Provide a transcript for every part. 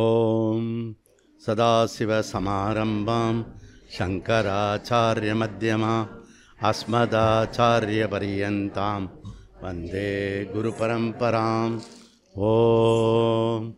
ஓம் சதாசிவசமாரம்பாம் சங்கராச்சார்யமத்யமாம் அஸ்மதாச்சாரியபரியந்தாம் வந்தே குருபரம்பராம். ஓம்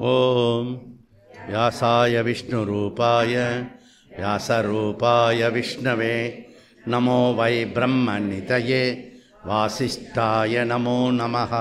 ஓம் வியாசாய விஷ்ணுரூபாய வியாசரூபாய விஷ்ணவே நமோ வை பிரம்மநிதயே வாசிஷ்டாய நமோ நமः.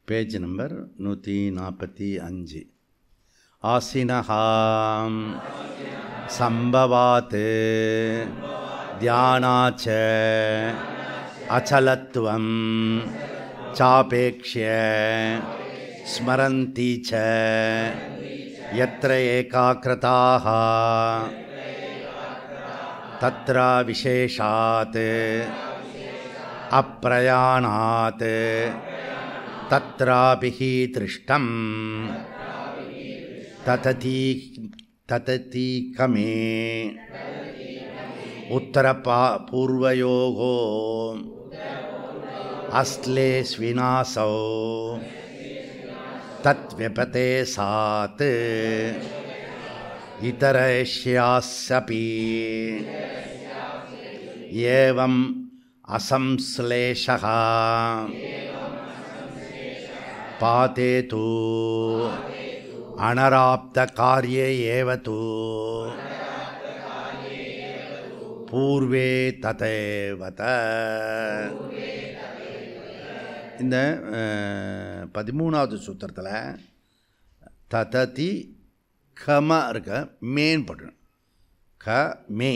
Page number 145. ஆசினஹாம் சம்பவாத் தியானாச்ச அச்சலத்வம் சாபேக்ஷ்ய ஸ்மரந்தி ச யத்ர ஏகாக்ரதாः தத்ர விசேஷாத் அப்ரயாணாத் தத்ராபிஹி திருஷ்டம் தததி கமே உத்தரபூர்வயோகோ அஸ்லேஸ்வினாசோ தத்வ்யபதே சாத் இதரேஷ்யாஸ்ஸபி ஏவம் அசம்ஸ்லேஷः பாதேது அனராப்த கார்யே ஏவது பூர்வே ததேவத. இந்த 13வது சூத்திரத்தில் தததி கம இருக்க மேன் போட்டணும். க மே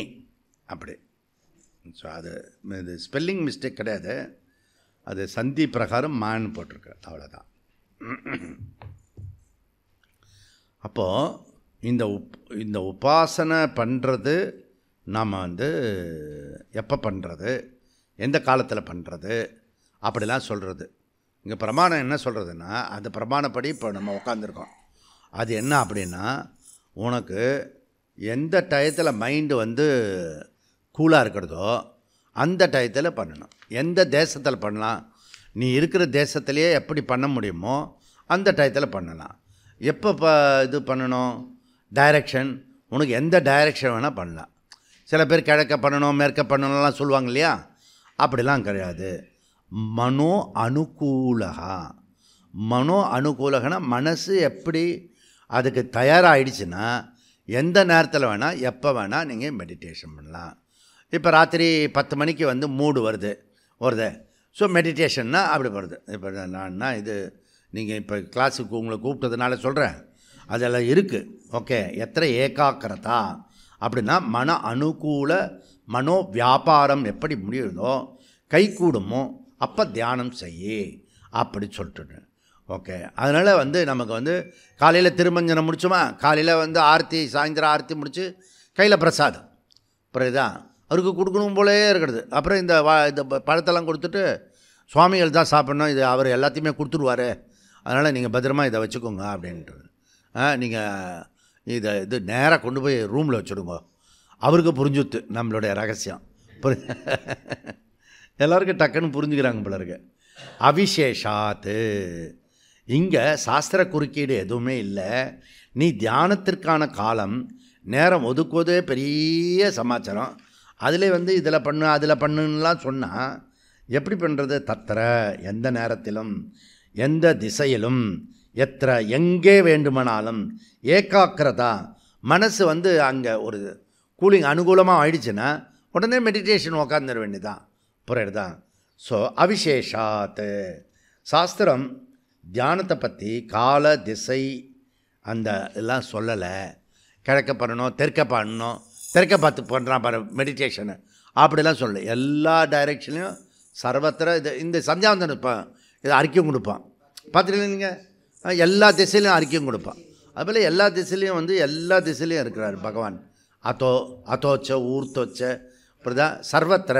அப்படி. ஸோ அது இது ஸ்பெல்லிங் மிஸ்டேக் கிடையாது, அது சந்தி பிரகாரம் மான்னு போட்டிருக்கு, அவ்வளோதான். அப்போது இந்த உபாசனை பண்ணுறது நாம் எப்போ பண்ணுறது, எந்த காலத்தில் பண்ணுறது அப்படிலாம் சொல்கிறது. இங்கே பிரமாணம் என்ன சொல்கிறதுன்னா, அந்த பிரமாணப்படி இப்போ நம்ம உட்காந்துருக்கோம். அது என்ன அப்படின்னா, உனக்கு எந்த டயத்தில் மைண்டு கூலாக இருக்கிறதோ அந்த டயத்தில் பண்ணணும். எந்த தேசத்தில் பண்ணலாம், நீ இருக்கிற தேசத்துலேயே எப்படி பண்ண முடியுமோ அந்த டயத்தில் பண்ணலாம். எப்போ இது பண்ணணும், டைரெக்ஷன் உனக்கு எந்த டைரெக்ஷன் வேணால் பண்ணலாம். சில பேர் கிழக்க பண்ணணும் மேற்க பண்ணணும்லாம் சொல்லுவாங்க இல்லையா, அப்படிலாம் கிடையாது. மனோ அனுகூலகா, மனோ அனுகூலகனா மனசு எப்படி அதுக்கு தயாராகிடுச்சுன்னா எந்த நேரத்தில் வேணால் எப்போ வேணால் நீங்கள் மெடிடேஷன் பண்ணலாம். இப்போ ராத்திரி 10 மணிக்கு வந்து மூடு வருது. ஸோ மெடிடேஷன்னா அப்படி வருது. இப்போ நான்னா இது நீங்கள் இப்போ கிளாஸுக்கு உங்களை கூப்பிட்டதுனால சொல்கிறேன், அதெல்லாம் இருக்குது. ஓகே, எத்தனை ஏகாக்கிரதா அப்படின்னா மன அனுகூல மனோ வியாபாரம் எப்படி முடியுதோ கைகூடுமோ அப்போ தியானம் செய்யி அப்படி சொல்லிட்டு. ஓகே, அதனால் வந்து நமக்கு வந்து காலையில் திருமஞ்சனம் முடிச்சோமா, காலையில் வந்து ஆர்த்தி, சாயந்தரம் ஆர்த்தி முடித்து கையில் பிரசாதம் புரியுதா, அவருக்கு கொடுக்கணும் போலே இருக்கிறது. அப்புறம் இந்த பழத்தெல்லாம் கொடுத்துட்டு சுவாமிகள் தான் சாப்பிட்ணும், இது அவர் எல்லாத்தையுமே கொடுத்துருவார், அதனால் நீங்கள் பத்திரமா இதை வச்சுக்கோங்க அப்படின்றது. நீங்கள் இது நேராக கொண்டு போய் ரூமில் வச்சுடுங்க, அவருக்கு புரிஞ்சுத்து நம்மளுடைய ரகசியம். எல்லாருக்கும் டக்குன்னு புரிஞ்சுக்கிறாங்க போல இருக்கு. அவிசேஷாத்து, இங்கே சாஸ்திர குறுக்கீடு எதுவுமே இல்லை. நீ தியானத்திற்கான காலம் நேரம் ஒதுக்குவதே பெரிய சமாச்சாரம். அதில் வந்து இதில் பண்ணு அதில் பண்ணுன்னெலாம் சொன்னால் எப்படி பண்ணுறது? தத்திர, எந்த நேரத்திலும் எந்த திசையிலும், எத்திர, எங்கே வேண்டுமானாலும், ஏகாக்கிரதா, மனசு வந்து அங்கே ஒரு கூலிங் அனுகூலமாக ஆயிடுச்சுன்னா உடனே மெடிடேஷன் உக்காந்துட வேண்டியதான். புரியுதா? ஸோ அவிசேஷாத்து, சாஸ்திரம் தியானத்தை பற்றி கால திசை அந்த எல்லாம் சொல்லலை. கிழக்க பண்ணணும், தெற்க பண்ணணும், தெற்க பார்த்து பண்ணுறான் பாரு மெடிடேஷனு அப்படிலாம் சொல்லலை. எல்லா டைரெக்ஷன்லையும் சர்வத்திர இந்த சந்தியாவந்தன் இருப்பான், இதை அறிக்கையும் கொடுப்பான். பார்த்துட்டு நீங்கள் எல்லா திசையிலையும் அறிக்கையும் கொடுப்பான். அதுபோல் எல்லா திசையிலையும் வந்து எல்லா திசையிலையும் இருக்கிறார் பகவான். அதோச்ச ஊர்த்தோச்ச புரியுதா, சர்வத்திர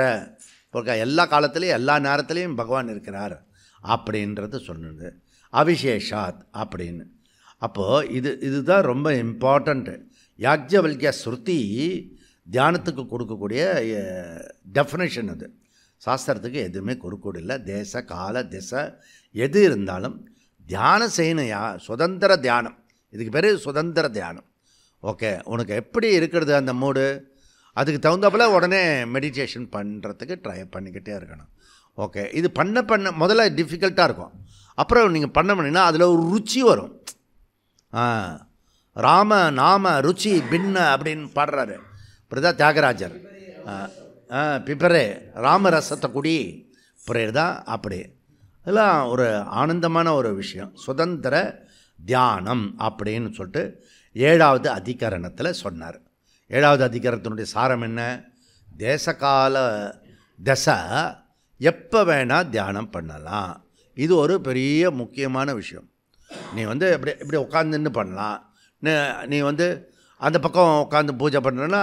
எல்லா காலத்துலேயும் எல்லா நேரத்துலேயும் பகவான் இருக்கிறார் அப்படின்றது சொன்னது அவிசேஷாத் அப்படின்னு. அப்போது இதுதான் ரொம்ப இம்பார்ட்டண்ட்டு. யாக்ஞவல்கிய ஸ்ருதி தியானத்துக்கு கொடுக்கக்கூடிய டெஃபினேஷன். அது சாஸ்திரத்துக்கு எதுவுமே கொடுக்கூடில்லை. தேச கால திசை எது இருந்தாலும் தியானம் செய்யணும். சுதந்திர தியானம், இதுக்கு பேர் சுதந்திர தியானம். ஓகே, உனக்கு எப்படி இருக்கிறது அந்த மூடு, அதுக்கு தகுந்தப்பில் உடனே மெடிடேஷன் பண்ணுறதுக்கு ட்ரை பண்ணிக்கிட்டே இருக்கணும். ஓகே, இது பண்ண முதல்ல டிஃபிகல்ட்டாக இருக்கும், அப்புறம் நீங்கள் பண்ணிங்கன்னா அதில் ஒரு ருச்சி வரும். ராம நாம ருச்சி பின்ன அப்படின்னு பாடுறாரு புரியுதா தியாகராஜர். பிப்பரே ராமரசத்தை குடி புரியுதா, அப்படி இதெல்லாம் ஒரு ஆனந்தமான ஒரு விஷயம். சுதந்திர தியானம் அப்படின்னு சொல்லிட்டு 7வது அதிகரணத்தில் சொன்னார். 7வது அதிகரணத்தினுடைய சாரம் என்ன? தேசகால தசை எப்போ வேணால் தியானம் பண்ணலாம். இது ஒரு பெரிய முக்கியமான விஷயம். நீ வந்து இப்படி உட்காந்துன்னு பண்ணலாம். நீ வந்து அந்த பக்கம் உட்காந்து பூஜை பண்ணுறேன்னா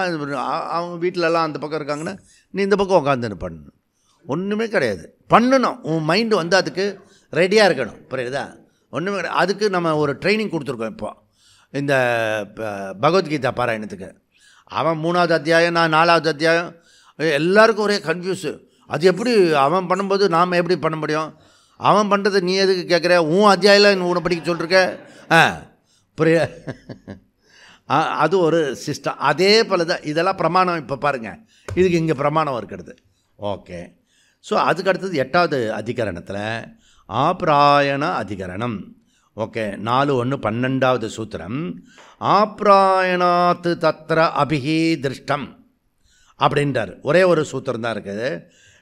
அவங்க வீட்டிலலாம் அந்த பக்கம் இருக்காங்கன்னா நீ இந்த பக்கம் உட்காந்துன்னு பண்ணணும். ஒன்றுமே கிடையாது, பண்ணணும். உன் மைண்டு வந்து அதுக்கு ரெடியாக இருக்கணும். புரியுதா? ஒன்றுமே கிடையாது. அதுக்கு நம்ம ஒரு ட்ரைனிங் கொடுத்துருக்கோம். இப்போ இந்த பகவத்கீதா பாராயணத்துக்கு அவன் 3வது அத்தியாயம், நான் 4வது அத்தியாயம், எல்லாருக்கும் ஒரே கன்ஃபியூஸு. அது எப்படி அவன் பண்ணும்போது நாம் எப்படி பண்ண முடியும்? அவன் பண்ணுறது நீ எதுக்கு கேட்குற? உன் அத்தியாயம் உன்னை படிக்க சொல்லிருக்க. புரிய அது ஒரு சிஸ்டம். அதே போல தான் இதெல்லாம் பிரமாணம். இப்போ பாருங்கள், இதுக்கு இங்கே பிரமாணம் இருக்கிறது. ஓகே, ஸோ அதுக்கு அடுத்தது 8வது அதிகரணத்தில் ஆப்ராயண அதிகரணம். ஓகே, 4:1 12வது சூத்திரம். ஆப்ராயணாத்து தத்திர அபிஹி திருஷ்டம் அப்படின்றார். ஒரே ஒரு சூத்திரம் தான் இருக்குது.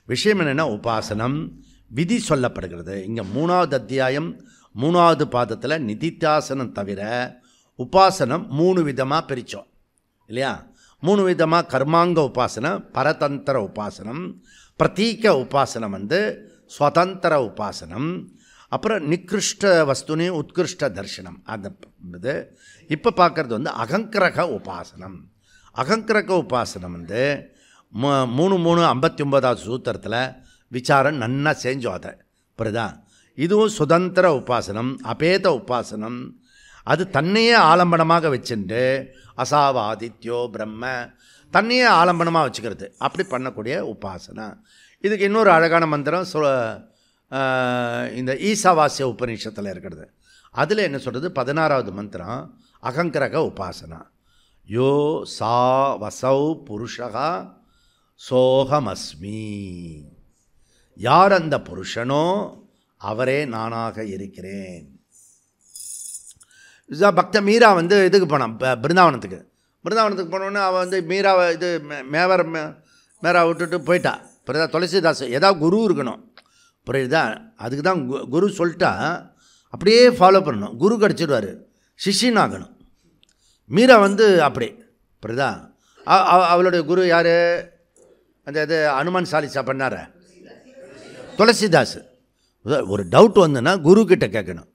விஷயம் என்னென்னா உபாசனம் விதி சொல்லப்படுகிறது. இங்கே 3வது அத்தியாயம் 3வது பாதத்தில் நிதித்தியாசனம் தவிர உபாசனம் 3 விதமாக பிரித்தோம் இல்லையா? 3 விதமாக கர்மாங்க உபாசனம், பரதந்திர உபாசனம், பிரதீக உபாசனம் வந்து ஸ்வதந்திர உபாசனம், அப்புறம் நிகிருஷ்ட வஸ்துனி உத்கிருஷ்ட தர்சனம். அந்த இது இப்போ பார்க்குறது வந்து அகங்கிரக உபாசனம். அகங்கிரக உபாசனம் வந்து 3:59வது சூத்திரத்தில் விசாரம் நன்னா செஞ்சோம். அதை புரியுதா? இதுவும் சுதந்திர உபாசனம், அபேத உபாசனம். அது தன்னையே ஆலம்பனமாக வச்சுட்டு அசாவாதித்யோ பிரம்ம தன்னையே ஆலம்பனமாக வச்சுக்கிறது, அப்படி பண்ணக்கூடிய உபாசனா. இதுக்கு இன்னொரு அழகான மந்திரம் இந்த ஈசாவாசிய உபநிஷத்தில் இருக்கிறது. அதில் என்ன சொல்கிறது? 16வது மந்திரம் அகங்கிரக உபாசனா. யோ சா வசௌ புருஷா சோகமஸ்மி. யார் அந்த புருஷனோ அவரே நானாக இருக்கிறேன். பக்த மீரா வந்து இதுக்கு போனான் பிருந்தாவனத்துக்கு போனோடனே அவள் வந்து மீராவை இது மேரா விட்டுட்டு போயிட்டா. புரியுதா? துளசிதாஸ் ஏதாவது குரு இருக்கணும், புரியுதா? அதுக்கு தான் குரு சொல்லிட்டா அப்படியே ஃபாலோ பண்ணணும். குரு கிடச்சிடுவார், சிஷ்யன் ஆகணும். மீரா வந்து அப்படி, புரியுதா? அவளுடைய குரு யார்? அந்த இது அனுமான் சாலிசா பண்ணார துளசிதாஸ். ஒரு டவுட் வந்துன்னா குருக்கிட்ட கேட்கணும்.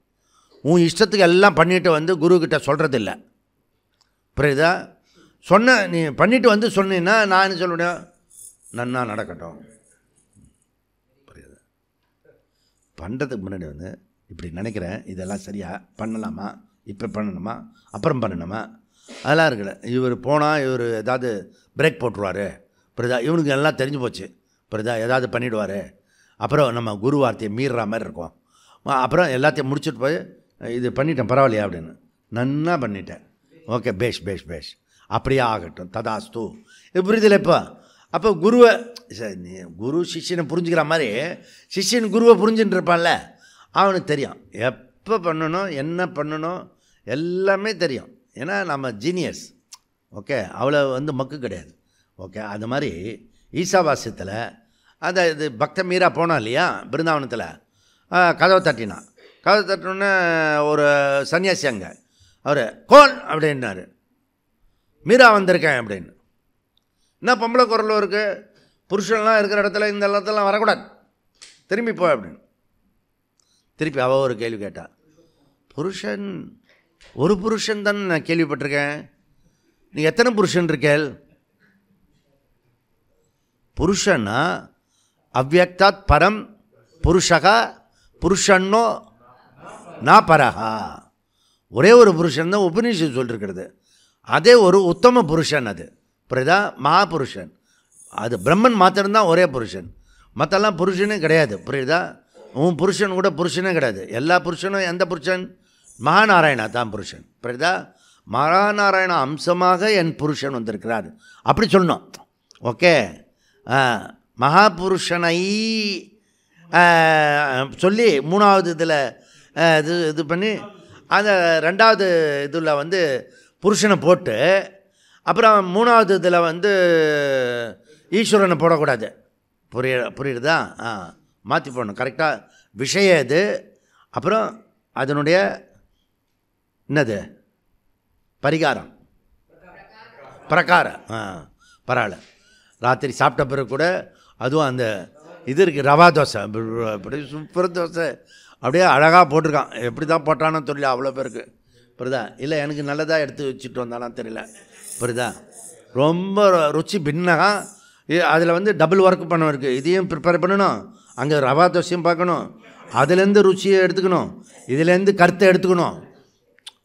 உன் இஷ்டத்துக்கு எல்லாம் பண்ணிவிட்டு வந்து குருக்கிட்ட சொல்கிறதில்ல, புரியுதா? நீ பண்ணிவிட்டு வந்து சொன்னீங்கன்னா நான் என்ன சொல்ல முடியும்? நன்னா நடக்கட்டும், புரியுது? பண்ணுறதுக்கு முன்னாடி வந்து இப்படி நினைக்கிறேன், இதெல்லாம் சரியாக பண்ணலாமா, இப்போ பண்ணணுமா, அப்புறம் பண்ணணுமா, அதெல்லாம் இருக்குல்ல. இவர் போனால் இவர் ஏதாவது பிரேக் போட்டுருவார், புரியுதா? இவனுக்கு எல்லாம் தெரிஞ்சு போச்சு, புரியுதா? ஏதாவது பண்ணிவிடுவார். அப்புறம் நம்ம குரு வார்த்தையை மீறுற மாதிரி இருக்கும். அப்புறம் எல்லாத்தையும் முடிச்சுட்டு போய் இது பண்ணிட்டேன் பரவாயில்லையா அப்படின்னு. நன்னா பண்ணிட்டேன், ஓகே, பேஷ் அப்படியே ஆகட்டும், ததாஸ்து. இது புரியுதில்ல? இப்போ அப்போ குருவை குரு சிஷ்யனை புரிஞ்சுக்கிற மாதிரி சிஷ்யன் குருவை புரிஞ்சுட்டு இருப்பான்ல, அவனுக்கு தெரியும் எப்போ பண்ணணும், என்ன பண்ணணும், எல்லாமே தெரியும். ஏன்னா நம்ம ஜீனியஸ், ஓகே, அவ்வளோ வந்து மக்கு கிடையாது, ஓகே. அது மாதிரி ஈசாவாசியத்தில் அந்த இது பக்த மீரா போனான் இல்லையா பிருந்தாவனத்தில், கதவை தட்டினோன்னே ஒரு சன்னியாசி அங்கே அவர் கோன் அப்படின்னாரு, மீரா வந்திருக்கேன் அப்படின்னு. என்ன பொம்பளை குரலும் இருக்குது, புருஷன்லாம் இருக்கிற இடத்துல இந்த இடத்துலாம் வரக்கூடாது, திரும்பி போ அப்படின்னு. திருப்பி அவள் ஒரு கேள்வி கேட்டா, ஒரு புருஷன் தான் நான் கேள்விப்பட்டிருக்கேன், நீ எத்தனை புருஷன் இருக்கேள்? புருஷன்னா அவ்யக்தாத் பரம் புருஷகா புருஷன்னோ நா பரஹா. ஒரே ஒரு புருஷன் தான் உபநிஷத்து சொல்லிருக்கிறது. அதே ஒரு உத்தம புருஷன், அது புரியுதா? மகாபுருஷன். அது பிரம்மன் மாத்திரம்தான் ஒரே புருஷன், மற்றெல்லாம் புருஷனே கிடையாது, புரியுதா? உன் புருஷன் கூட புருஷனே கிடையாது. எல்லா புருஷனும் எந்த புருஷன்? மகாநாராயணா தான் புருஷன், புரியுதா? மகாநாராயண அம்சமாக என் புருஷன் வந்திருக்கிறார், அப்படி சொல்லணும், ஓகே. மகாபுருஷனை சொல்லி மூணாவது இதில் இது பண்ணி அந்த ரெண்டாவது இதில் வந்து புருஷனை போட்டு அப்புறம் மூணாவது இதில் வந்து ஈஸ்வரனை போடக்கூடாது, புரியுதா? மாற்றி போடணும் கரெக்டாக விஷயம் இது. அப்புறம் அதனுடைய என்னது பரிகாரம் பிரகாரம். பரவாயில்ல, ராத்திரி சாப்பிட்ட பிறகு கூட அதுவும் அந்த இது இருக்குது, ரவா தோசை, அப்படி சூப்பர் தோசை, அப்படியே அழகாக போட்டிருக்கான். எப்படி தான் போட்டானோ தெரியல, அவ்வளோ பேருக்கு, புரியுதா? இல்லை எனக்கு நல்லதாக எடுத்து வச்சுட்டு வந்தானா தெரியல, புரியுதா? ரொம்ப ருச்சி பின்னகா. அதில் வந்து டபுள் ஒர்க் பண்ண இருக்குது, இதையும் ப்ரிப்பேர் பண்ணணும், அங்கே ரவா தோசையும் பார்க்கணும், அதுலேருந்து ருச்சியை எடுத்துக்கணும், இதுலேருந்து கருத்தை எடுத்துக்கணும்.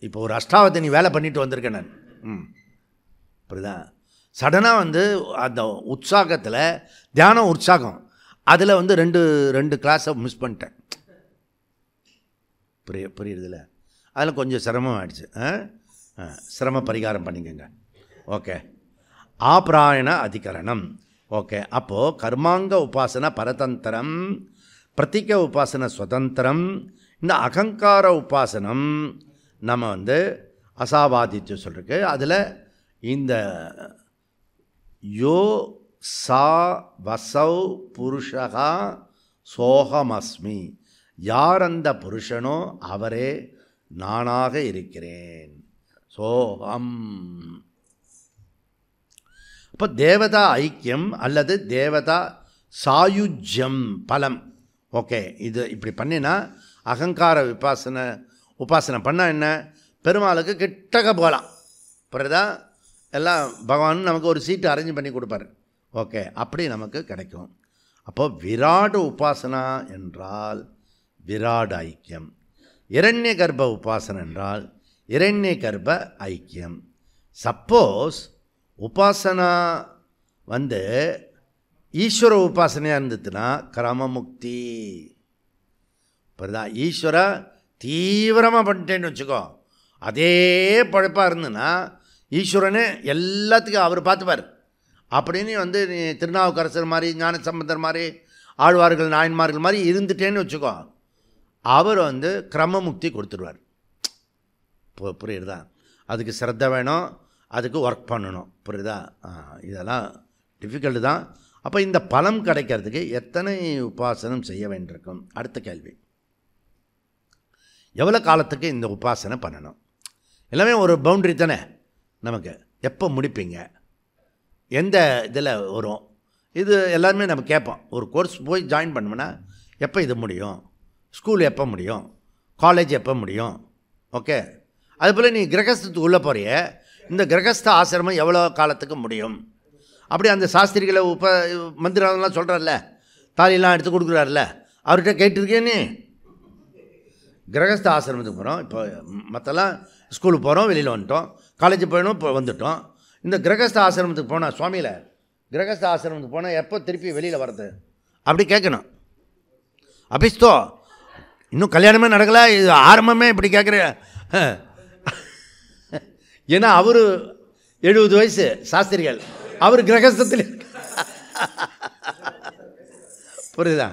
இப்போ ஒரு அஷ்டாவத்தை நீ வேலை பண்ணிட்டு வந்திருக்கேன் நான், புரியுதா? சடனாக வந்து அந்த உற்சாகத்தில் தியானம் உற்சாகம், அதில் வந்து ரெண்டு கிளாஸை மிஸ் பண்ணிட்டேன், புரியுறதில்ல? அதில் கொஞ்சம் சிரமம் ஆகிடுச்சு. சிரம பரிகாரம் பண்ணிக்கங்க, ஓகே. ஆப்ராயண அதிகரணம், ஓகே. அப்போது கர்மாங்க உபாசனை பரதந்திரம், பிரத்திக உபாசனை சுதந்திரம். இந்த அகங்கார உபாசனம் நம்ம வந்து அசாவாதித்து சொல்லிருக்கு. அதில் இந்த யோ சா வசௌ புருஷகா சோகமஸ்மி, யார் அந்த புருஷனோ அவரே நானாக இருக்கிறேன், சோகம். அப்போ தேவதா ஐக்கியம் அல்லது தேவதா சாயுஜ்யம் பலம், ஓகே. இது இப்படி பண்ணினா அகங்கார உபாசனை பண்ணால் என்ன, பெருமாளுக்கு கிட்டக்க போகலாம், புரியுதா? எல்லாம் பகவான் நமக்கு ஒரு சீட்டு அரேஞ்ச் பண்ணி கொடுப்பார், ஓகே. அப்படி நமக்கு கிடைக்கும். அப்போது விராட் உபாசனா என்றால் விராட் ஐக்கியம், இரண்ய கர்ப்ப உபாசனை என்றால் இரண்ய கர்ப்ப ஐக்கியம். சப்போஸ் உபாசனா வந்து ஈஸ்வர உபாசனையாக இருந்ததுன்னா கிரமமுக்தி, புரியுதா? ஈஸ்வர தீவிரமாக பண்ணிட்டேன்னு வச்சுக்கோ, அதே பழப்பாக இருந்துன்னா ஈஸ்வரனே எல்லாத்துக்கும் அவர் பார்த்துப்பார். அப்படின்னு வந்து நீ திருநாவுக்கரசர் மாதிரி ஞானசம்பந்தர் மாதிரி ஆழ்வார்கள் நாயன்மார்கள் மாதிரி இருந்துட்டேன்னு வச்சுக்கோ, அவர் வந்து கிரமமுக்தி கொடுத்துருவார், புரியுதா? அதுக்கு சிரத்தை வேணும், அதுக்கு ஒர்க் பண்ணணும். புரியுதா? இதெல்லாம் டிஃபிகல்ட்டு தான். அப்போ இந்த பலம் கிடைக்கிறதுக்கு எத்தனை உபாசனம் செய்ய வேண்டியிருக்கும்? அடுத்த கேள்வி, எவ்வளோ காலத்துக்கு இந்த உபாசனை பண்ணணும்? எல்லாமே ஒரு பவுண்ட்ரி தானே நமக்கு. எப்போ முடிப்பீங்க, எந்த இதில் வரும், இது எல்லாருமே நம்ம கேட்போம். ஒரு கோர்ஸ் போய் ஜாயின் பண்ணோம்னா எப்போ இது முடியும், ஸ்கூல் எப்போ முடியும், காலேஜ் எப்போ முடியும்? ஓகே, அதுபோல் நீ கிரகஸ்தத்துக்கு உள்ளே போறிய, இந்த கிரகஸ்த ஆசிரமம் எவ்வளோ காலத்துக்கு முடியும்? அப்படி அந்த சாஸ்திரிகளை மந்திரம்லாம் சொல்கிறார்ல, தாலியெல்லாம் எடுத்து கொடுக்குறாருல, அவர்கிட்ட கேட்டிருக்கே நீ? கிரகஸ்த ஆசிரமத்துக்கு போகிறோம், இப்போ மற்றெல்லாம் ஸ்கூலுக்கு போகிறோம், வெளியில் வந்துட்டோம், காலேஜ் போயிடணும், இப்போ வந்துட்டோம். இந்த கிரகஸ்த ஆசிரமத்துக்கு போனால், சுவாமியில் கிரகஸ்த ஆசிரமத்துக்கு போனால் எப்போ திருப்பி வெளியில் வர்றது அப்படி கேட்கணும். அபிஸ்தோ இன்னும் கல்யாணமே நடக்கலை, இது ஆரம்பமே இப்படி கேட்குற. ஏன்னா அவர் 70 வயசு சாஸ்திரிகள், அவர் கிரகஸ்தத்தில். புரியுதா?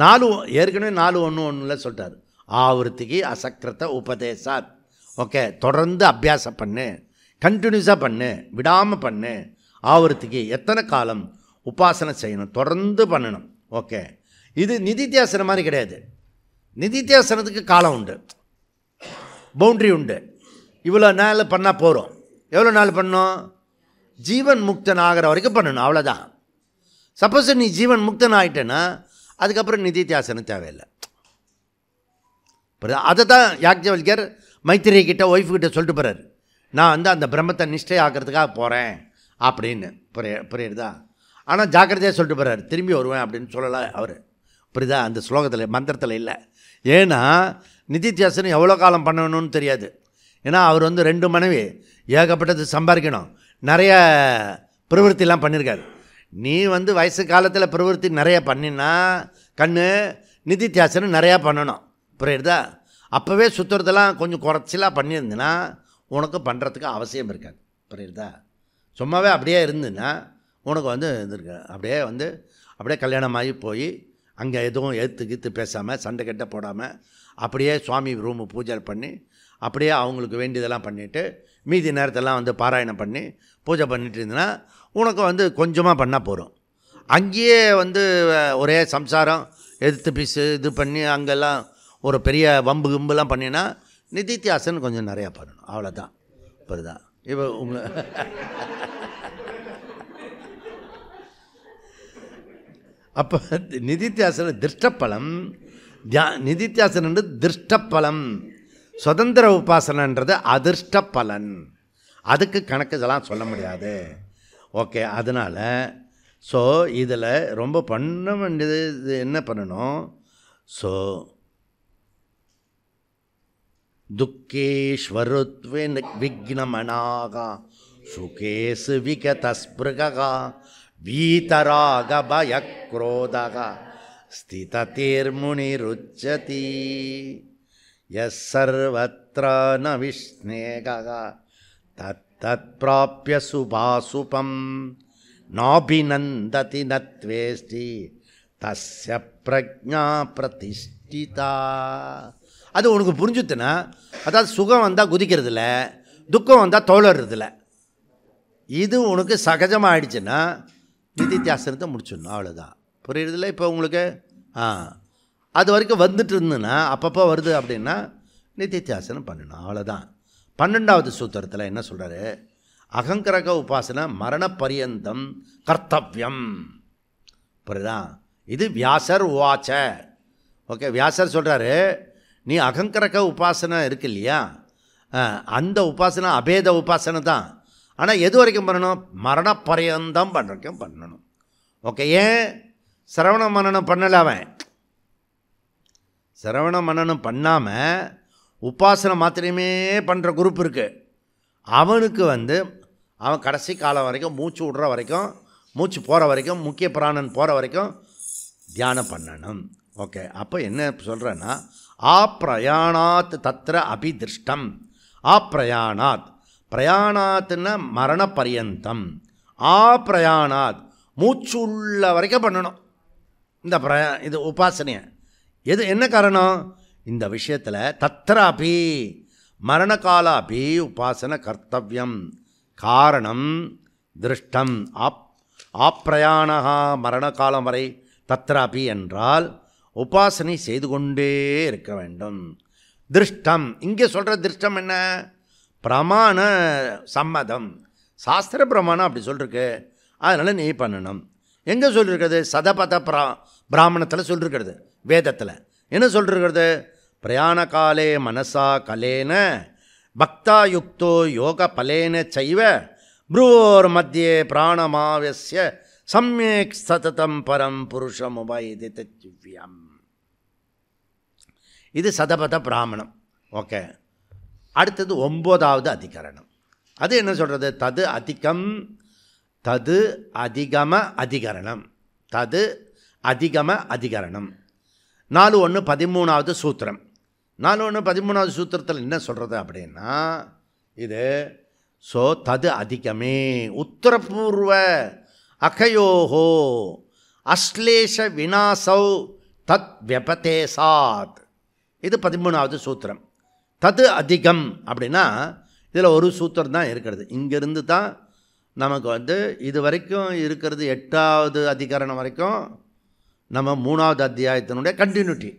4 ஏற்கனவே 4:1:1 சொல்லிட்டார். ஆவர்த்திக்கு அசக்கிரத உபதேசாத். ஓகே, தொடர்ந்து அபியாசம் பண்ணு, கண்டினியூஸாக பண்ணு, விடாமல் பண்ணு. ஆவர்த்திக்கு எத்தனை காலம் உபாசனை செய்யணும், தொடர்ந்து பண்ணணும். ஓகே, இது நிதித்தியாசனம் மாதிரி கிடையாது. நிதித்தியாசனத்துக்கு காலம் உண்டு, பவுண்ட்ரி உண்டு. இவ்வளோ நாள் பண்ணால் போகிறோம். எவ்வளோ நாள் பண்ணோம்? ஜீவன் முக்தன் ஆகிற வரைக்கும் பண்ணணும், அவ்வளோதான். சப்போஸ் நீ ஜீவன் முக்தன் ஆகிட்டேன்னா அதுக்கப்புறம் நிதித்தியாசனம் தேவையில்லை. அதை தான் யாக்ஞவல்யர் மைத்திரி கிட்ட ஒய்ஃபுக்கிட்ட சொல்லிட்டு போகிறார், நான் வந்து அந்த பிரம்மத்தை நிஷ்டை ஆக்கிறதுக்காக போகிறேன் அப்படின்னு. புரியுதா? ஆனால் ஜாக்கிரதையாக சொல்லிட்டு போகிறார், திரும்பி வருவேன் அப்படின்னு சொல்லலாம் அவர். புரியுதா? அந்த ஸ்லோகத்தில் மந்திரத்தில் இல்லை. ஏன்னா நிதித்தியாசனம் எவ்வளோ காலம் பண்ணணும்னு தெரியாது. ஏன்னா அவர் வந்து 2 மனைவி, ஏகப்பட்டது சம்பாதிக்கணும், நிறைய பிரவருத்திலாம் பண்ணியிருக்காரு. நீ வந்து வயசு காலத்தில் பிரவருத்தி நிறைய பண்ணினா நிதித்தியாசனம் நிறையா பண்ணணும். புரியுதா? அப்போவே சுற்றுறதெல்லாம் கொஞ்சம் குறைச்சலாக பண்ணியிருந்துன்னா உனக்கு பண்ணுறதுக்கு அவசியம் இருக்காது. புரியுதா? சும்மாவே அப்படியே இருந்துன்னா உனக்கு வந்து இருந்திருக்கு. அப்படியே கல்யாணமாகி போய் அங்கே எதுவும் ஏற்றுக்கித்து பேசாமல், சண்டை கட்ட போடாமல், அப்படியே சுவாமி ரூமு பூஜை பண்ணி, அப்படியே அவங்களுக்கு வேண்டியதெல்லாம் பண்ணிவிட்டு மீதி நேரத்தெல்லாம் வந்து பாராயணம் பண்ணி பூஜை பண்ணிட்டு இருந்ததுன்னா உனக்கு வந்து கொஞ்சமாக பண்ணால் போகிறோம். அங்கேயே வந்து ஒரே சம்சாரம் எதிர்த்து பீஸு இது பண்ணி அங்கெல்லாம் ஒரு பெரிய வம்பு கும்புலாம் பண்ணினா நிதித்தியாசனம் கொஞ்சம் நிறையா பண்ணணும், அவ்வளோதான். புரியுதா? இப்போ உங்களை அப்போ நிதித்தியாசனம் திருஷ்டப்பலம், நிதித்தியாசனன்றது திருஷ்டப்பலம், சுதந்திர உபாசனன்றது அதிர்ஷ்ட பலன். அதுக்கு கணக்கு இதெல்லாம் சொல்ல முடியாது. ஓகே, அதனால் இதில் ரொம்ப பண்ண வேண்டியது இது என்ன பண்ணணும்? துக்கேஸ்வருத்வே விக்னமனாகா சுகேசு விகதஸ்பிருகா வீதராக பயக்ரோதக ஸ்திததிர்முனிருச்சதி யர்வத்ர ந விஷ்ணேகः தத் பிராப்ய சுபாசுபம் நாபிநந்ததி நத்வேஷ்டி தஸ்ய பிரஜ்ஞா பிரதிஷ்டிதா. அது உனக்கு புரிஞ்சுத்துனா, அதாவது சுகம் வந்தால் குதிக்கிறதில்ல, துக்கம் வந்தால் தோழறதில்ல. இது உனக்கு சகஜமாக ஆயிடுச்சுன்னா நிதித்தியாசனத்தை முடிச்சிடணும், அவ்வளோதான். புரியுறதில்ல? இப்போ உங்களுக்கு அது வரைக்கும் வந்துட்டு இருந்துன்னா, அப்பப்போ வருது அப்படின்னா நிதித்தியாசனம் பண்ணணும், அவ்வளோதான். 12வது சூத்திரத்தில் என்ன சொல்கிறாரு? அகங்கரக உபாசனை மரண பரியந்தம் கர்த்தவியம். புரியுதா? இது வியாசர் உவாச்ச. ஓகே, வியாசர் சொல்கிறாரு, நீ அகங்கரக உபாசனை இருக்கு இல்லையா, அந்த உபாசனை அபேத உபாசனை தான். ஆனால் எது வரைக்கும் பண்ணணும்? மரண பரியந்தம் பண்ணுறக்கும் பண்ணணும். ஓகே, ஏன் சிரவண மனனம் பண்ணலை? அவன் சிரவண மனனம் பண்ணாமல் உபாசனை மாத்திரமே பண்ணுற குரூப் இருக்குது. அவனுக்கு வந்து அவன் கடைசி காலம் வரைக்கும், மூச்சு விடுற வரைக்கும், மூச்சு போகிற வரைக்கும், முக்கிய பிராணன் போகிற வரைக்கும் தியானம் பண்ணணும். ஓகே, அப்போ என்ன சொல்கிறேன்னா, ஆப்ரயாணாத் தத்திர அபிதிருஷ்டம். ஆப்ரயாணாத், பிரயாணாத்துன்னா மரண பரியந்தம். ஆப்ரயாணாத் மூச்சு உள்ள வரைக்கும் பண்ணணும் இந்த இது உபாசனையை. என்ன காரணம்? இந்த விஷயத்தில் தத்திர அபி மரணகால அபி உபாசன கர்த்தவியம். காரணம் திருஷ்டம். ஆப்ரயாணகா மரணகாலம் வரை தத்ராபி என்றால் உபாசனை செய்து கொண்டே இருக்க வேண்டும். திருஷ்டம், இங்கே சொல்கிற திருஷ்டம் என்ன? பிரமாண சம்மதம், சாஸ்திர பிரமாணம் அப்படி சொல்லிருக்கு, அதனால் நீ பண்ணணும். எங்கே சொல்லியிருக்கிறது? சதபத பிராமணத்தில் சொல்லியிருக்கிறது. வேதத்தில் என்ன சொல்லிருக்கிறது? பிரயாண காலே மனசா கலேன பக்தாயுக்தோ யோக பலேன சைவ ப்ரூவோர் மத்தியே பிராணமாவசிய சம்யக் சததம் பரம் புருஷம் உபயதி திவ்யம். இது சதபத பிராமணம். ஓகே, அடுத்தது 9வது அதிகரணம். அது என்ன சொல்கிறது? தது அதிகம், தது அதிகம அதிகரணம். தது அதிகம அதிகரணம் 4.1 சூத்திரம். 4.1 சூத்திரத்தில் என்ன சொல்கிறது அப்படின்னா, இது தது அதிகமே உத்தரபூர்வ அகயோஹோ அஸ்லேஷ விநாசௌ தத் வியபதேசாத். இது 13வது சூத்திரம். தது அதிகம் அப்படின்னா இதில் ஒரு சூத்திரம் தான் இருக்கிறது. இங்கேருந்து தான் நமக்கு இது வரைக்கும் இருக்கிறது 8வது அதிகரணம் வரைக்கும் நம்ம 3வது அத்தியாயத்தினுடைய கண்டினியூட்டி,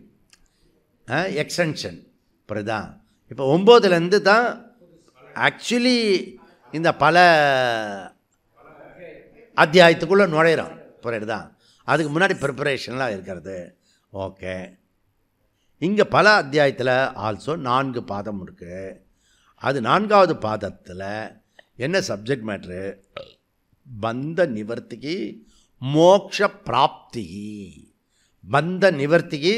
எக்ஸ்டென்ஷன். புரியுதா? இப்போ 9லேருந்து தான் ஆக்சுவலி இந்த பல அத்தியாயத்துக்குள்ளே நுழையிறோம். புரியுதா? அதுக்கு முன்னாடி ப்ரிப்பரேஷன்லாம் இருக்கிறது. ஓகே, இங்கே பல அத்தியாயத்தில் ஆல்சோ 4 பாதம் இருக்குது. அது 4வது பாதத்தில் என்ன சப்ஜெக்ட் மேட்ரு? பந்த நிவர்த்திக்கு மோக்ஷ பிராப்தி. பந்த நிவர்த்திக்கு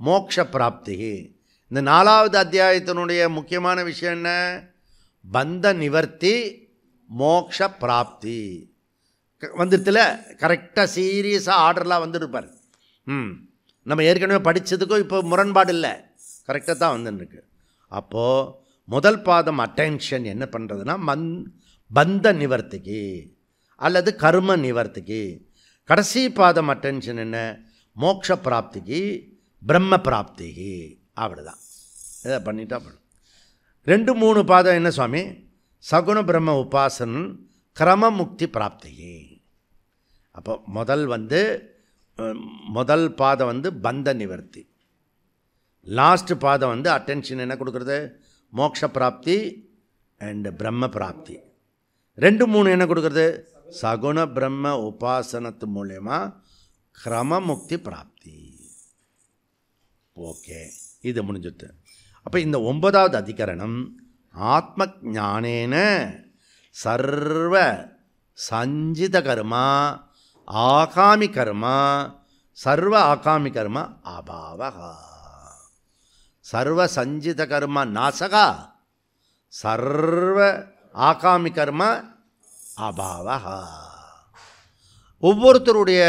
மோக்ஷ பிராப்தி. இந்த 4வது அத்தியாயத்தினுடைய முக்கியமான விஷயம் என்ன? பந்த நிவர்த்தி மோக்ஷ பிராப்தி. வந்துடுத்துல கரெக்டாக சீரியஸாக ஆர்டர்லாம் வந்துருப்பார். நம்ம ஏற்கனவே படித்ததுக்கும் இப்போ முரண்பாடு இல்லை, கரெக்டாக தான் வந்துருக்கு. அப்போது முதல் பாதம் அட்டென்ஷன் என்ன பண்ணுறதுன்னா பந்த நிவர்த்திக்கு அல்லது கர்ம நிவர்த்திக்கு. கடைசி பாதம் அட்டென்ஷன் என்ன? மோக்ஷ பிராப்திக்கு, பிரம்ம பிராப்திக்கு. அப்படிதான் இதை பண்ணிட்டா பண்ணும். 2-3 பாதம் என்ன சுவாமி? சகுண பிரம்ம உபாசன் கிரம முக்தி பிராப்திக்கு. அப்போ முதல் பாதம் பந்த நிவர்த்தி. லாஸ்ட் பாதம் அட்டென்ஷன் என்ன கொடுக்குறது? மோக்ஷ பிராப்தி அண்ட் பிரம்ம பிராப்தி. 2-3 என்ன கொடுக்குறது? சகுண பிரம்ம உபாசனத்து மூலயமா கிரமமுக்தி பிராப்தி. ஓகே, இது முடிஞ்சுட்டு. அப்போ இந்த 9வது அதிகரணம் ஆத்ம ஞானேன சர்வ சஞ்சித கர்மா ஆகாமி கர்மா சர்வ ஆகாமி கர்மா அபாவகா. சர்வ சஞ்சித கர்மா நாசகா, சர்வ ஆகாமி கர்மா அபாவகா. ஒவ்வொருத்தருடைய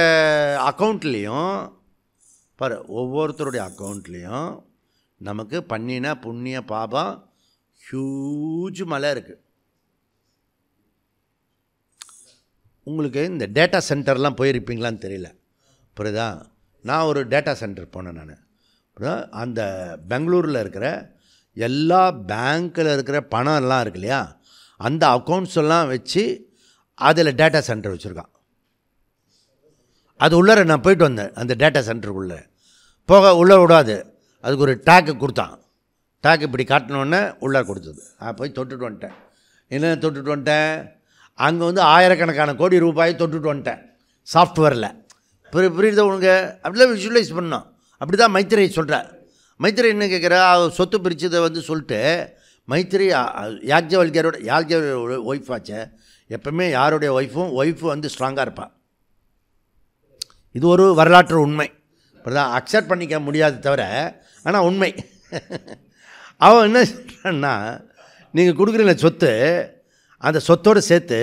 அக்கௌண்ட்லேயும் நமக்கு பண்ணின புண்ணிய பாபம் ஹியூஜ் மலை இருக்குது. உங்களுக்கு இந்த டேட்டா சென்டர்லாம் போயிருப்பீங்களான்னு தெரியல. புரியுதா? நான் ஒரு டேட்டா சென்டர் போனேன். நான் அந்த பெங்களூரில் இருக்கிற எல்லா பேங்க்கில் இருக்கிற பணம் எல்லாம் இருக்கு இல்லையா, அந்த அக்கௌண்ட்ஸ் எல்லாம் வச்சு அதில் டேட்டா சென்டர் வச்சுருக்கான். அது உள்ளே நான் போயிட்டு வந்தேன். அந்த டேட்டா சென்டருக்குள்ளே உள்ளே விடாது, அதுக்கு ஒரு டேக்கு கொடுத்தான். டேக் இப்படி காட்டினோடனே உள்ளே கொடுத்தது. போய் தொட்டுட்டு வந்துட்டேன். என்ன தொட்டுட்டு வந்துட்டேன்? அங்கே ஆயிரக்கணக்கான கோடி ரூபாயை தொட்டுட்டு வந்துட்டேன் சாஃப்ட்வேரில். புரியுது உனக்கு? அப்படிலாம் விஷுவலைஸ் பண்ணோம். அப்படி தான் மைத்திரை சொல்கிறார். மைத்திரை என்ன கேட்குறா? சொத்து பிரித்ததை சொல்லிட்டு மைத்திரி யாக்ஞவல்கியரோட ஒய்ஃப் ஆச்சே. எப்பவுமே யாருடைய ஒய்ஃபு ஸ்ட்ராங்காக இருப்பாள். இது ஒரு வரலாற்று உண்மை. இப்படிதான் அக்செப்ட் பண்ணிக்க முடியாது தவிர, ஆனால் உண்மை. அவன் என்ன சொல்கிறான்னா, நீங்கள் கொடுக்குறீங்க சொத்து, அந்த சொத்தோடு சேர்த்து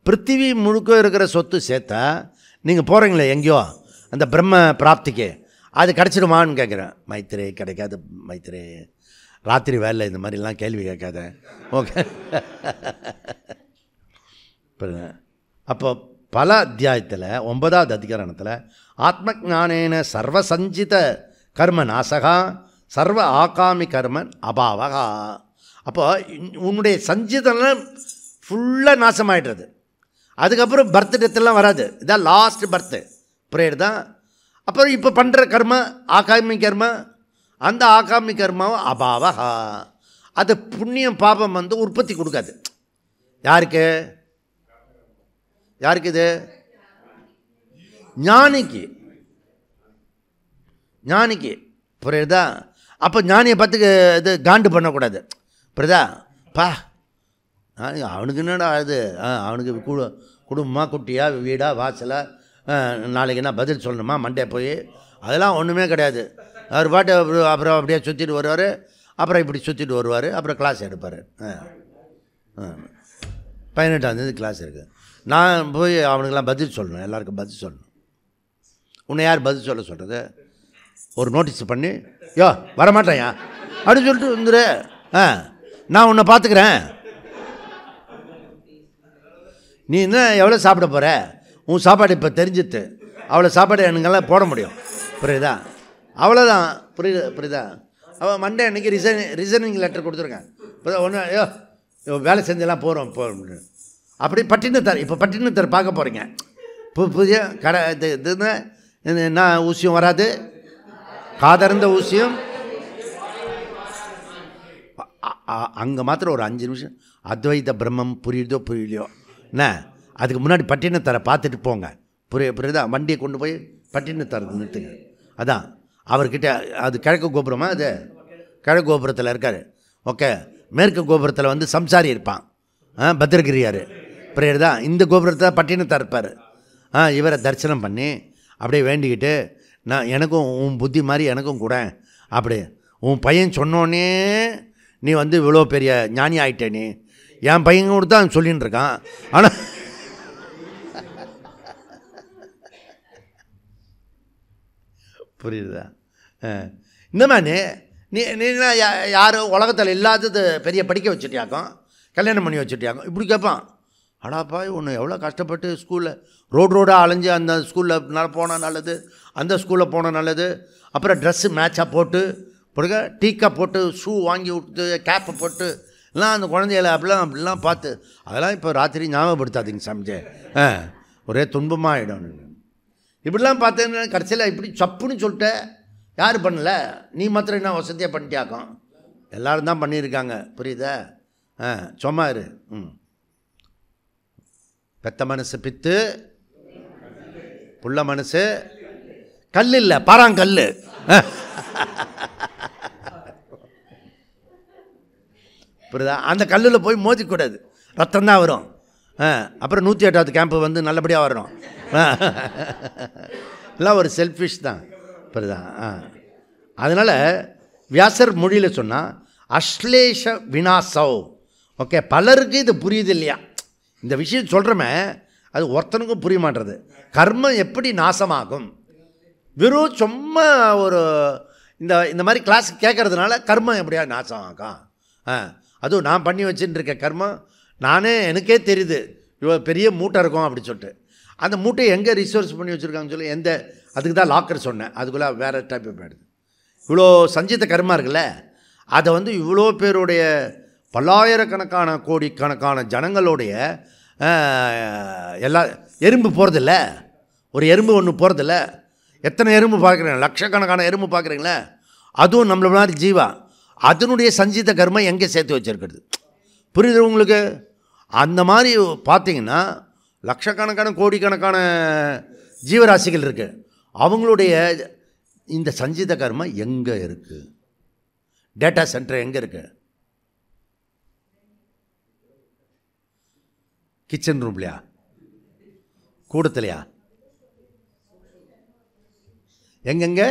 பிருத்திவி முழுக்க இருக்கிற சொத்து சேர்த்தா நீங்கள் போகிறீங்களே எங்கேயோ அந்த பிரம்ம பிராப்திக்கு, அது கிடச்சிடுமான்னு கேட்குறேன். மைத்திரே, கிடைக்காது மைத்திரே, ராத்திரி வேலை இந்த மாதிரிலாம் கேள்வி கேட்காத. ஓகே. அப்போ பல அத்தியாயத்தில் 9வது அதிகரணத்தில் ஆத்ம ஞானேன சர்வசஞ்சித கர்ம நாசகா சர்வ ஆகாமி கர்மன் அபாவகா. அப்போ உன்னுடைய சஞ்சிதம்லாம் ஃபுல்லாக நாசமாயிடுறது. அதுக்கப்புறம் பர்த் டெத்தெல்லாம் வராது. இதான் லாஸ்ட் பர்த்து புரியுது தான். அப்புறம் இப்போ பண்ணுற கர்மா ஆகாமி கர்மா, அந்த ஆகாமி கர்மாவும் அபாவஹா, அது புண்ணியம் பாபம் வந்து உற்பத்தி கொடுக்காது. யாருக்கு யாருக்கு இது? ஞானிக்கு. ஞானிக்கு புரியுதா? அப்போ ஞானியை பார்த்து இது காண்டு பண்ணக்கூடாது புரியுதா? பா அவனுக்கு என்னடா இது, அவனுக்கு குடும்பமாக குட்டியா வீடா வாசலா, நாளைக்கு என்ன பதில் சொல்லணுமா மண்டே போய், அதெல்லாம் ஒன்றுமே கிடையாது. அவர் பாட்டு அப்புறம் அப்படியே சுற்றிட்டு வருவார், அப்புறம் இப்படி சுற்றிட்டு வருவார், அப்புறம் கிளாஸ் எடுப்பார். 18ஆந்தேதி கிளாஸ் இருக்குது. நான் போய் அவனுக்கெல்லாம் பதில் சொல்லணும், எல்லாருக்கும் பதில் சொல்லணும். உன்னை யார் பதில் சொல்ல சொல்கிறது? ஒரு நோட்டீஸ் பண்ணி யோ வரமாட்டேயா அப்படின்னு சொல்லிட்டு வந்துடு, நான் உன்னை பார்த்துக்கிறேன், நீ என்ன எவ்வளோ சாப்பிட போகிற, உன் சாப்பாடு இப்போ தெரிஞ்சுட்டு அவ்வளோ சாப்பாடு எனக்கெல்லாம் போட முடியும் புரியுதா? அவ்வளோதான். புரியுதா? அவன் மண்டே அன்றைக்கி ரிசைனிங் லெட்டர் கொடுத்துருக்கேன். இப்போ ஒன்று ஐயோ வேலை செஞ்செல்லாம் போகிறோம் இப்போ அப்படி பட்டினத்தார். இப்போ பட்டினத்தார் பார்க்க போகிறீங்க. புதிய கடை இதுன்னு என்ன ஊசியம் வராது, காதர்ந்த ஊசியம். அங்கே மாத்திரம் ஒரு 5 நிமிஷம் அத்வைத பிரம்மம் புரியுதோ புரியலையோ என்ன, அதுக்கு முன்னாடி பட்டினத்தாரை பார்த்துட்டு போங்க. புரியுதா? வண்டியை கொண்டு போய் பட்டினத்தார் நிறுத்துங்க. அதான் அவர்கிட்ட. அது கிழக்கு கோபுரமாக, அது கிழக்கு கோபுரத்தில் இருக்கார். ஓகே, மேற்கு கோபுரத்தில் வந்து சம்சாரி இருப்பான், பத்திரகிரியார் புரியுதா? இந்த கோபுரத்தில் பட்டினத்தார் இருப்பார். இவரை தரிசனம் பண்ணி அப்படியே வேண்டிக்கிட்டு, நான் எனக்கும் உன் புத்தி மாதிரி எனக்கும் கூட, அப்படி உன் பையன் சொன்னோன்னே நீ வந்து இவ்வளோ பெரிய ஞானி ஆகிட்டே, நீ என் பையன் கூட தான் சொல்லின்னு இருக்கான். ஆனால் புரியுதா? இந்த மாதிரி நீ யாரும் உலகத்தில் இல்லாதது பெரிய படிக்க வச்சுட்டியாக்கும், கல்யாணம் பண்ணி வச்சுட்டியாக்கும், இப்படி கேட்பான். அடாப்பா ஒன்று எவ்வளோ கஷ்டப்பட்டு ஸ்கூலில் ரோடாக அலைஞ்சு அந்த ஸ்கூலில் போனால் நல்லது, அந்த ஸ்கூலில் போனால் நல்லது, அப்புறம் ட்ரெஸ்ஸு மேட்சாக போட்டு பிறகு டீக்கா போட்டு ஷூ வாங்கி விட்டு கேப்பை போட்டு எல்லாம் அந்த குழந்தைகளை அப்படிலாம் பார்த்து, அதெல்லாம் இப்போ ராத்திரி ஞாபகப்படுத்தாதீங்க சமைச்சே, ஒரே துன்பமாக ஆகிடும். இப்படிலாம் பார்த்தீங்கன்னா கடைசியில் இப்படி சப்புன்னு சொல்லிட்ட. யார் பண்ணல? நீ மாத்திரம் என்ன வசதியாக பண்ணிட்டியாக்கும், எல்லோரும் தான் பண்ணியிருக்காங்க புரியுதா? சும்மா இரு. பெத்த மனசு பித்து, புள்ள மனசு கல் இல்லை, பாறாங்கல். புரியுதா? அந்த கல்லில் போய் மோதிக்கூடாது, ரத்தம் தான் வரும். அப்புறம் 108வது கேம்ப்பு வந்து நல்லபடியாக வரணும். எல்லாம் ஒரு செல்ஃபிஷ் தான் புரியுதா? அதனால் வியாசர் மொழியில் சொன்னால் அஸ்லேஷ வினாசவ். ஓகே, பலருக்கு இது புரியுது இல்லையா? இந்த விஷயம் சொல்கிறோமே அது ஒருத்தனுக்கும் புரிய மாட்டுறது. கர்மம் எப்படி நாசமாகும், வெறும் சும்மா ஒரு இந்த மாதிரி கிளாஸ் கேட்கறதுனால கர்மம் எப்படியா நாசம் ஆகும். அதுவும் நான் பண்ணி வச்சுட்டு இருக்க கர்மம் நானே எனக்கே தெரியுது இவ்வளோ பெரிய மூட்டை இருக்கும் அப்படி சொல்லிட்டு. அந்த மூட்டையை எங்கே ரிசோர்ஸ் பண்ணி வச்சுருக்காங்கன்னு சொல்லி அதுக்கு தான் லாக்கர் சொன்னேன். அதுக்குள்ளே வேறு டைப் ஆகிடுது. இவ்வளோ சஞ்சித கர்மா இருக்குல்ல, அதை வந்து இவ்வளோ பேருடைய பல்லாயிரக்கணக்கான கோடிக்கணக்கான ஜனங்களுடைய எல்லா எறும்பு போகிறதில்ல, ஒரு எறும்பு ஒன்று போகிறதில்ல, எத்தனை எறும்பு பார்க்குறீங்க, லட்சக்கணக்கான எறும்பு பார்க்குறீங்களே, அதுவும் நம்மள மாதிரி ஜீவா, அதனுடைய சஞ்சித கர்மா எங்கே சேர்த்து வச்சுருக்கிறது புரியுது உங்களுக்கு? அந்த மாதிரி பார்த்தீங்கன்னா லட்சக்கணக்கான கோடிக்கணக்கான ஜீவராசிகள் இருக்குது. அவங்களுடைய இந்த சஞ்சித கர்மா எங்கே இருக்குது? டேட்டா சென்டர் எங்கே இருக்குது? கிச்சன் ரூம்லையா, கூடத்துலையா, எங்கெங்க?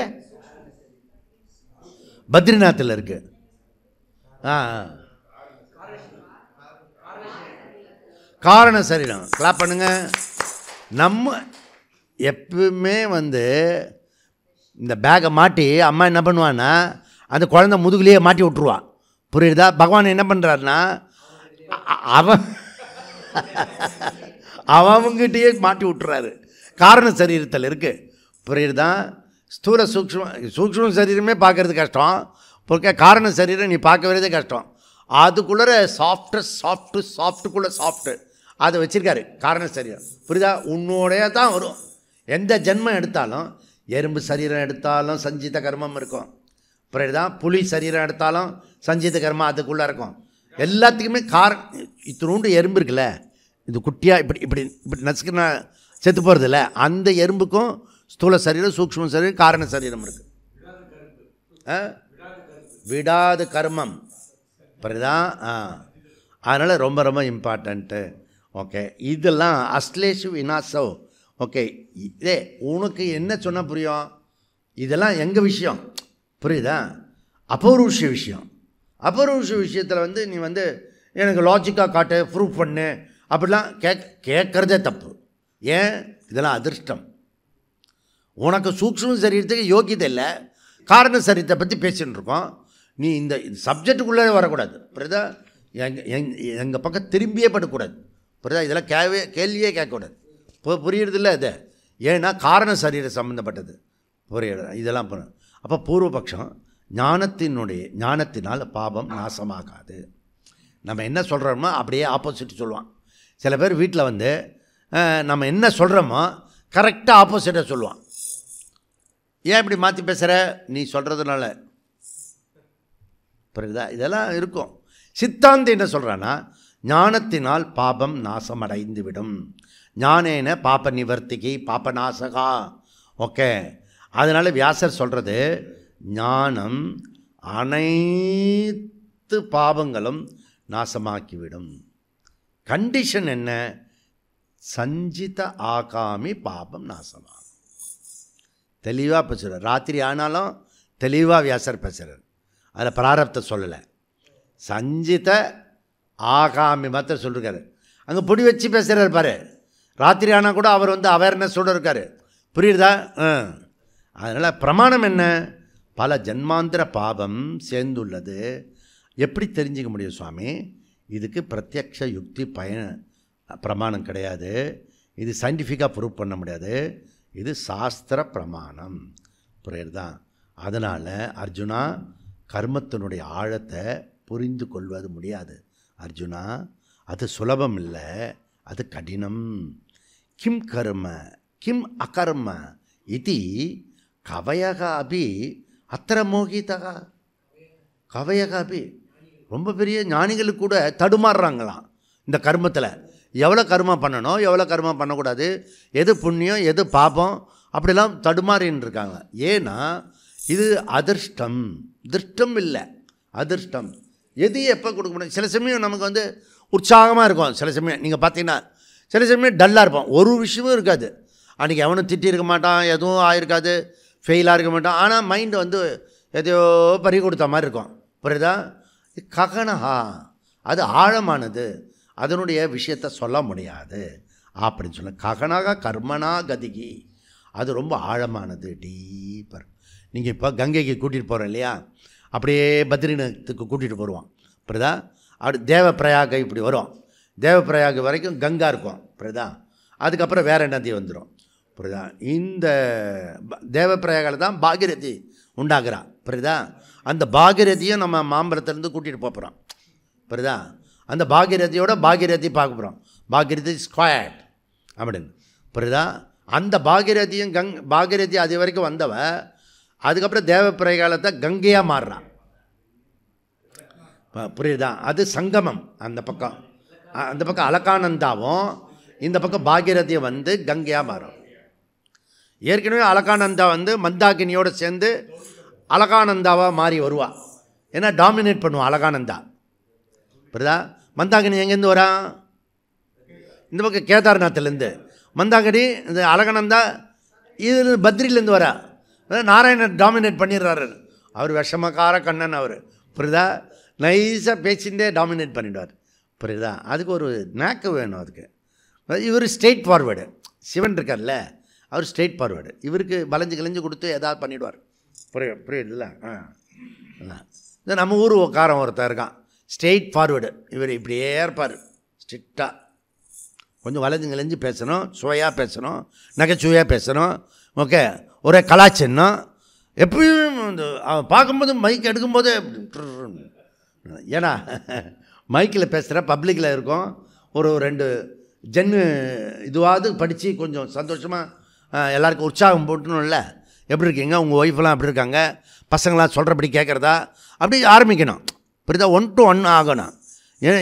பத்ரிநாத்தில் இருக்கு. காரண சரீரம். கிளாப் பண்ணுங்க. நம்ம எப்பவுமே வந்து இந்த பேக்கை மாட்டி அம்மா என்ன பண்ணுவான்னா அந்த குழந்தை முதுகுலேயே மாட்டி விட்ருவான். புரியுதா? பகவான் என்ன பண்ணுறாருன்னா அவங்கிட்டயே மாட்டி விட்டுறாரு. காரண சரீரத்தில் இருக்குது. புரியுதா? ஸ்தூல சூக்ஷ்ம சரீரமே பார்க்கறது கஷ்டம். பொறுக்க காரண சரீரம் நீ பார்க்க வரதே கஷ்டம். அதுக்குள்ளே சாஃப்ட்டுக்குள்ளே சாஃப்ட்டு அதை வச்சுருக்காரு காரண சரீரம். புரியுதா? உன்னோடைய தான் வரும். எந்த ஜென்மம் எடுத்தாலும், எறும்பு சரீரம் எடுத்தாலும் சஞ்சித கர்மம் இருக்கும். புரியுதா? புலி சரீரம் எடுத்தாலும் சஞ்சித கர்மம் அதுக்குள்ளே இருக்கும். எல்லாத்துக்குமே இத்தினூண்டு எறும்பு இருக்குல்ல, இது குட்டியாக இப்படி இப்படி இப்படி நசுக்குனா செத்து போகிறதில்ல, அந்த எறும்புக்கும் ஸ்தூல சரீரம், சூக்ஷ்ம சரீரம், காரண சரீரம் இருக்குது. விடாது கர்மம். புரியுதா? அதனால் ரொம்ப ரொம்ப இம்பார்ட்டண்ட்டு. ஓகே, இதெல்லாம் அஸ்லேஷு வினாசவ். ஓகே, இதே உனக்கு என்ன சொன்னால் புரியும்? இதெல்லாம் எங்கள் விஷயம், புரியுதா? அபௌருஷ விஷயம். அபௌருஷ விஷயத்தில் நீ எனக்கு லாஜிக்காக காட்டு, ப்ரூஃப் பண்ணு அப்படிலாம் கேட்குறதே தப்பு. ஏன்? இதெல்லாம் அதிர்ஷ்டம். உனக்கு சூக்ஷ்ம சரீரத்துக்கு யோகியதை இல்லை, காரண சரீரத்தை பற்றி பேசின்னு இருக்கோம். நீ இந்த சப்ஜெக்டுக்குள்ளே வரக்கூடாது. புரியுதா? எங்கள் பக்கம் திரும்பியே படக்கூடாது. புரியுதா? இதெல்லாம் கேள்வியே கேட்கக்கூடாது. புரியுறதில்ல இது. ஏன்னா காரண சரீரம் சம்மந்தப்பட்டது. புரியுது? இதெல்லாம் பண்ண. அப்போ பூர்வபக்ஷம் ஞானத்தினால் பாபம் நாசமாகாது. நம்ம என்ன சொல்கிறோமோ அப்படியே ஆப்போசிட் சொல்லுவான். சில பேர் வீட்டில் நம்ம என்ன சொல்கிறோமோ கரெக்டாக ஆப்போசிட்டாக சொல்லுவான். ஏன் இப்படி மாற்றி பேசுகிற? நீ சொல்கிறதுனால. புரியுதா? இதெல்லாம் இருக்கும். சித்தாந்தி என்ன சொல்கிறான்னா, ஞானத்தினால் பாபம் நாசமடைந்து விடும். ஞானேன பாப நிவர்த்திகி பாபநாசகா. ஓகே, அதனால் வியாசர் சொல்கிறது, ஞானம் அனைத்து பாவங்களும் நாசமாக்கிவிடும். கண்டிஷன் என்ன? சஞ்சித ஆகாமி பாபம் நாசமாகும். தெளிவாக பேசுகிறார். ராத்திரி ஆனாலும் தெளிவாக வியாசர் பேசுகிறார். அதில் பிராரப்த சொல்லலை, சஞ்சித ஆகாமி மாத்திரம் சொல்லியிருக்காரு. அங்கே பொடி வச்சு பேசுகிறார் பாரு. ராத்திரி ஆனால் கூட அவர் அவேர்னஸோடு இருக்கார். புரியுதா? அதனால் பிரமாணம் என்ன? பல ஜன்மாந்திர பாவம் சேர்ந்துள்ளது. எப்படி தெரிஞ்சிக்க முடியும் சுவாமி? இதுக்கு பிரத்யக்ஷ யுக்தி பிரமாணம் கிடையாது. இது சயின்டிஃபிக்காக ப்ரூவ் பண்ண முடியாது. இது சாஸ்திர பிரமாணம். புரியுறதா? அதனால் அர்ஜுனா, கர்மத்தினுடைய ஆழத்தை புரிந்து கொள்வது முடியாது அர்ஜுனா. அது சுலபம் இல்லை, அது கடினம். கிம் கர்ம கிம் அகர்ம இது கவயக அபி அத்திர மோகிதா. கவயக அபி ரொம்ப பெரிய ஞானிகளுக்கு கூட தடுமாறுறாங்களாம் இந்த கர்மத்தில். எவ்வளோ கர்மம் பண்ணணும், எவ்வளோ கர்மம் பண்ணக்கூடாது, எது புண்ணியம் எது பாபம், அப்படிலாம் தடுமாறின்னு இருக்காங்க. ஏன்னா இது அதிர்ஷ்டம். திருஷ்டம் இல்லை, அதிர்ஷ்டம். எது எப்போ கொடுக்க முடியும்? சில சமயம் நமக்கு உற்சாகமாக இருக்கும். சில சமயம் நீங்கள் பார்த்தீங்கன்னா சில சமயம் டல்லாக இருப்போம். ஒரு விஷயமும் இருக்காது. அன்றைக்கி எவனும் திட்டி இருக்க மாட்டான், எதுவும் ஆயிருக்காது, ஃபெயிலாக இருக்க மாட்டான். ஆனால் மைண்டு எதையோ பறி கொடுத்த மாதிரி இருக்கும். புரியுதா? ககனஹா, அது ஆழமானது, அதனுடைய விஷயத்தை சொல்ல முடியாது அப்படின்னு சொல்ல. ககனக கர்மனா கதிகி, அது ரொம்ப ஆழமானது, டீப்பர். நீங்கள் இப்போ கங்கைக்கு கூட்டிகிட்டு போகிறோம் இல்லையா, அப்படியே பத்ரிநாத்துக்கு கூட்டிகிட்டு போடுவான். புரியுதா? அப்படி தேவப்பிரயாக இப்படி வரும். தேவப்பிரயாக வரைக்கும் கங்கா இருக்கும். புரியுதா? அதுக்கப்புறம் வேறு நதி வந்துடும். புரியுதா? இந்த தேவப்பிரயாகில் தான் பாகிரதி உண்டாகிறா. புரியுதா? அந்த பாகிரதியும் நம்ம மாம்பழத்துலேருந்து கூட்டிகிட்டு போகிறோம். புரியுதா? அந்த பாகிரதியோட பாகிரதி பார்க்க போகிறோம். பாகிரதி ஸ்கொயர்ட் அப்படின்னு. புரியுதா? அந்த பாகிரதியும் பாகிரதி அது வரைக்கும் வந்தவ அதுக்கப்புறம் தேவப்பிரகாலத்தை கங்கையாக மாறுறான். புரியுதா? அது சங்கமம். அந்த பக்கம் அலகானந்தாவும் இந்த பக்கம் பாகிரதியும் கங்கையாக மாறும். ஏற்கனவே அலகானந்தா மந்தாகினியோடு சேர்ந்து அலகானந்தாவாக மாறி வருவா. ஏன்னா டாமினேட் பண்ணுவான் அலகானந்தா. புரியுதா? மந்தாகினி எங்கேருந்து வரா? இந்த பக்கம் கேதார்நாத்லேருந்து. மந்தாகினி இந்த அலகானந்தா இது பத்ரிலேருந்து வரா. நாராயணன் டாமினேட் பண்ணிடுறாரு. அவர் விஷமக்கார கண்ணன் அவர். புரியுதா? நைஸாக பேசிகிட்டே டாமினேட் பண்ணிவிடுவார். புரியுதா? அதுக்கு ஒரு நாக்கு வேணும். அதுக்கு இவர் ஸ்ட்ரெயிட் ஃபார்வேர்டு. சிவன் இருக்கார்ல, அவர் ஸ்ட்ரெயிட் ஃபார்வேர்டு. இவருக்கு வளைஞ்சு கிளைஞ்சு கொடுத்து எதாவது பண்ணிவிடுவார். புரியுதுல்ல? இந்த நம்ம ஊர் உக்காரம் ஒருத்தர் இருக்கான், ஸ்ட்ரெயிட் ஃபார்வேர்டு. இவர் இப்படியே இருப்பார் ஸ்ட்ரிக்டாக. கொஞ்சம் வளைஞ்சு கிளைஞ்சு பேசணும், சுவையாக பேசணும், நகைச்சுவையாக பேசணும். ஓகே, ஒரே கலாச்சின்னம். எப்பயும் அவன் பார்க்கும்போது மைக் எடுக்கும்போது ஏன்னா மைக்கில் பேசுகிற பப்ளிக்கில் இருக்கும், ஒரு 2 ஜென்னு இதுவாவது படித்து கொஞ்சம் சந்தோஷமாக எல்லாருக்கும் உற்சாகம் போட்டணும்ல. எப்படி இருக்கீங்க, உங்கள் ஒய்ஃபெலாம் எப்படி இருக்காங்க, பசங்களாம் சொல்கிறபடி கேட்குறதா, அப்படி ஆரம்பிக்கணும். இப்படி தான் 1 to 1 ஆகணும்.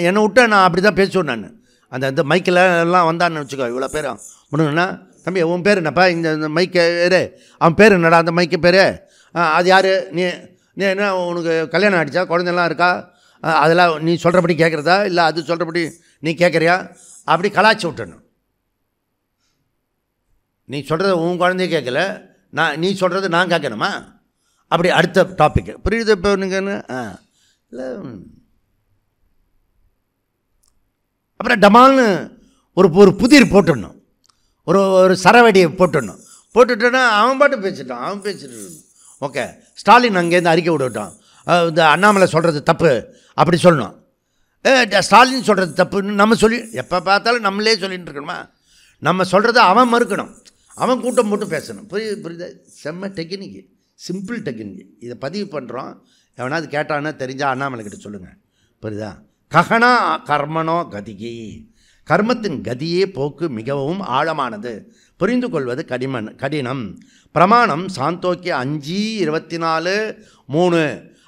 என்னை விட்டு நான் அப்படி தான் பேசுவேன். நான் அந்த மைக்கில் எல்லாம் வந்தான்னு வச்சுக்கோ, இவ்வளோ பேர் முடியும்னா, தம்பி உன் பேர் என்னப்பா, இந்த மைக்கு பேர், அவன் பேர் என்னடா அந்த மைக்கு பேர், அது யார், நீ என்ன உனக்கு கல்யாணம் ஆகிடுச்சா, குழந்தைலாம் இருக்கா, அதெல்லாம் நீ சொல்கிறபடி கேட்குறதா இல்லை அது சொல்கிறபடி நீ கேட்குறியா, அப்படி கலாச்சி விட்டணும். நீ சொல்கிறத உன் குழந்தைய கேட்கல, நீ சொல்கிறது நான் கேட்கணுமா, அப்படி அடுத்த டாப்பிக்கு புரியுது. இப்போ நீங்கன்னு இல்லை அப்புறம் டமால்னு ஒரு புதிர் போட்டுடணும், ஒரு சரவடியை போட்டுட்டோன்னா அவன் பாட்டு பேசிட்டான், அவன் பேசிட்டு. ஓகே, ஸ்டாலின் அங்கேருந்து அறிக்கை விடட்டான், இந்த அண்ணாமலை சொல்கிறது தப்பு அப்படி சொல்லணும். ஸ்டாலின் சொல்கிறது தப்புன்னு நம்ம சொல்லி எப்போ பார்த்தாலும் நம்மளே சொல்லிகிட்டு இருக்கணுமா, நம்ம சொல்கிறத அவன் மறுக்கணும், அவன் கூட்டம் போட்டு பேசணும். புரியுது. செம்ம டெக்னிக்கு, சிம்பிள் டெக்னிக்கு. இதை பதிவு பண்ணுறோம், எவனாவது கேட்டான்னா தெரிஞ்சால் அண்ணாமலைக்கிட்ட சொல்லுங்கள். புரியுதா. ககனா கர்மனோ கதிகி, கர்மத்தின் கதியே போக்கு மிகவும் ஆழமானது, புரிந்து கொள்வது கடினம். பிரமாணம் சாந்தோக்கிய 5:24:3,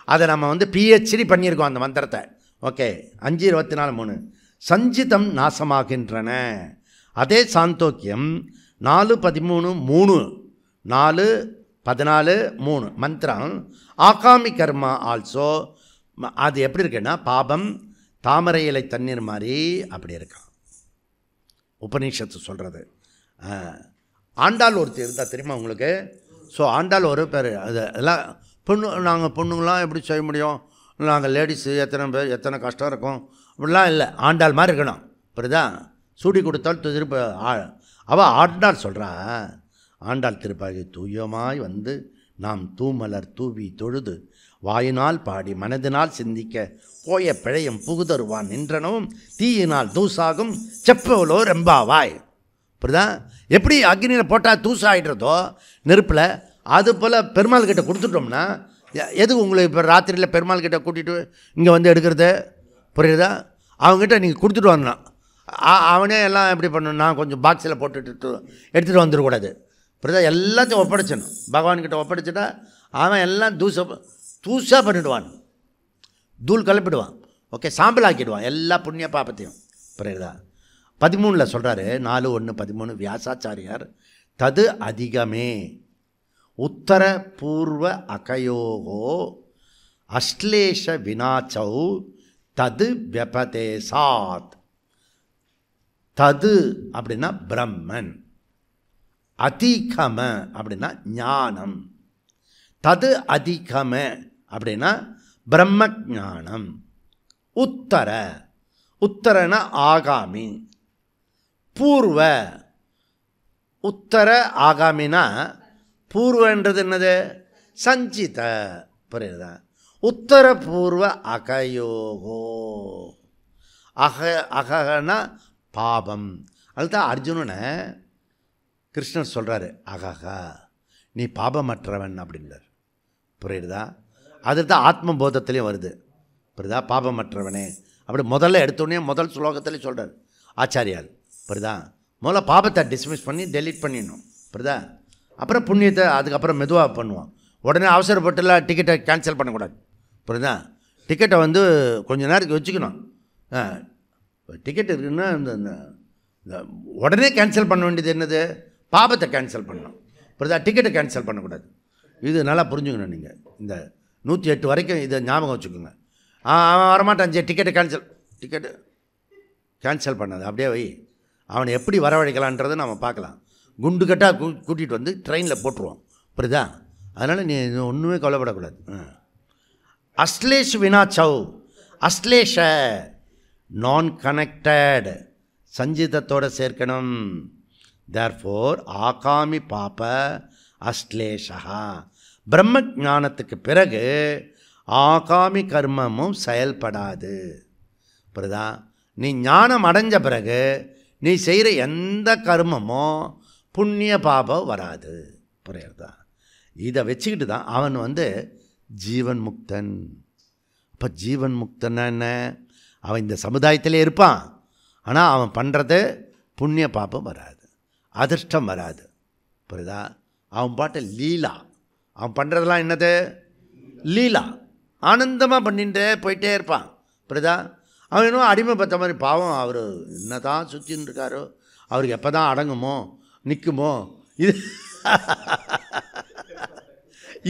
அதை நம்ம PhD பண்ணியிருக்கோம் அந்த மந்திரத்தை. ஓகே, 5:24:3 சஞ்சிதம் நாசமாகின்றன. அதே சாந்தோக்கியம் 4:13:3 4:14:3 மந்திரம் ஆகாமி கர்மா ஆல்சோ. அது எப்படி இருக்குன்னா, பாபம் தாமரை இலை தண்ணீர் மாதிரி அப்படி இருக்கான், உபநிஷத்து சொல்கிறது. ஆண்டாள் ஒருத்தர் இருந்தால் தெரியுமா உங்களுக்கு? ஸோ ஆண்டாள் ஒரு பேர், அதெல்லாம் நாங்கள் பொண்ணுங்களாம் எப்படி செய்ய முடியும், நாங்கள் லேடிஸு எத்தனை பேர் எத்தனை கஷ்டம் இருக்கும் அப்படிலாம் இல்லை, ஆண்டாள் மாதிரி இருக்கணும். புரியுதா. சூடி கொடுத்தால் திருப்ப அவள் ஆண்டாள் சொல்கிறா, ஆண்டாள் திருப்பாகி தூயமாய் நாம் தூமலர் தூவி தொழுது வாயினால் பாடி மனதினால் சிந்திக்க போய பிழையும் புகுதருவான் நின்றனவும் தீயினால் தூசாகும் செப்பவளோ ரெம்பாவாய். புரியுதா. எப்படி அக்னியில் போட்டால் தூசாயிடுறதோ நெருப்பில், அது போல் பெருமாள் கிட்ட கொடுத்துட்டோம்னா, எதுக்கு உங்களுக்கு இப்போ ராத்திரியில் பெருமாள் கிட்ட கூட்டிகிட்டு இங்கே எடுக்கிறது, புரியுதா. அவங்ககிட்ட நீங்கள் கொடுத்துட்டு வரணும், அவனே எல்லாம் எப்படி பண்ணணும், நான் கொஞ்சம் பாக்ஸில் போட்டுட்டு எடுத்துகிட்டு வந்துடக்கூடாது. புரியுதா. எல்லாத்தையும் ஒப்படைச்சணும், பகவான்கிட்ட ஒப்படைச்சிட்டா அவன் எல்லாம் தூசாக பண்ணிவிடுவான், தூள் கலப்பிடுவான். ஓகே, சாம்பல் ஆக்கிடுவான் எல்லா புண்ணிய பாப்பத்தையும். புரியுதா. 13 சொல்கிறாரு, 4:1-13 வியாசாச்சாரியார் தது அதிகமே உத்தர பூர்வ அகயோகோ அஸ்லேஷ வினாச்சௌ தது வெபதேசாத். தது அப்படின்னா பிரம்மன், அதிகம அப்படின்னா ஞானம், தது அதிகம அப்படின்னா பிரம்ம ஞானம். உத்தரன ஆகாமி, பூர்வ உத்தர ஆகாமினா பூர்வன்றது என்னது, சஞ்சித. புரியுதா. உத்தர பூர்வ அகயோகோ, அகனா பாபம். அதுதான் அர்ஜுனனை கிருஷ்ணர் சொல்கிறாரு, அகஹா நீ பாபமற்றவன் அப்படின்றார். புரியுதா. அதுதான் ஆத்மபோதத்துலேயும் வருது. புரியுதா. பாபமற்றவனே அப்படி முதல்ல எடுத்தோடனே முதல் ஸ்லோகத்திலே சொல்கிறார் ஆச்சாரியால். புரியுதா. முதல்ல பாபத்தை டிஸ்மிஸ் பண்ணி டெலீட் பண்ணிடணும். புரியுதா. அப்புறம் புண்ணியத்தை அதுக்கப்புறம் மெதுவாக பண்ணுவான். உடனே அவசரப்பட்டுலாம் டிக்கெட்டை கேன்சல் பண்ணக்கூடாது. புரியுதா. டிக்கெட்டை கொஞ்ச நேரத்துக்கு வச்சுக்கணும். டிக்கெட் இருக்குன்னா இந்த உடனே கேன்சல் பண்ண வேண்டியது என்னது, பாபத்தை கேன்சல் பண்ணணும். புரியுதா. டிக்கெட்டை கேன்சல் பண்ணக்கூடாது. இது நல்லா புரிஞ்சுக்கணும். நீங்கள் இந்த 108 வரைக்கும் இதை ஞாபகம் வச்சுக்கோங்க. அவன் வரமாட்டான், டிக்கெட்டு கேன்சல் பண்ணாது, அப்படியே வை. அவனை எப்படி வரவழைக்கலான்றதை நம்ம பார்க்கலாம். குண்டு கட்டாக கூட்டிகிட்டு ட்ரெயினில் போட்டுருவோம். புரியுதா. அதனால் நீ ஒன்றுமே கவலைப்படக்கூடாது. அஸ்லேஷ் வினாச்சௌ, அஸ்லேஷ நான் கனெக்டட், சஞ்சிதத்தோடு சேர்க்கணும். தேர்ஃபோர் ஆகாமி பாப அஸ்லேஷா. பிரம்ம ஞானத்துக்கு பிறகு ஆகாமி கர்மமும் செயல்படாது. புரியுதா. நீ ஞானம் அடைஞ்ச பிறகு நீ செய்கிற எந்த கர்மமும் புண்ணிய பாபம் வராது. புரியுறதா. இதை வச்சுக்கிட்டு தான் அவன் ஜீவன் முக்தன். அப்போ ஜீவன் முக்தன்னா என்ன? அவன் இந்த சமுதாயத்திலே இருப்பான், ஆனால் அவன் பண்ணுறது புண்ணிய பாப்பம் வராது, அதிர்ஷ்டம் வராது. புரியுதா? அவன் பாட்டு லீலா, அவன் பண்ணுறதெல்லாம் என்னது? லீலா. ஆனந்தமாக பண்ணிட்டு போயிட்டே இருப்பான். புரியுதா? அவன் இன்னும் அடிமைப்பட்ட மாதிரி. பாவம், அவர் என்ன தான் சுற்றின்னு இருக்காரோ, அவருக்கு எப்போ தான் அடங்குமோ நிற்குமோ இது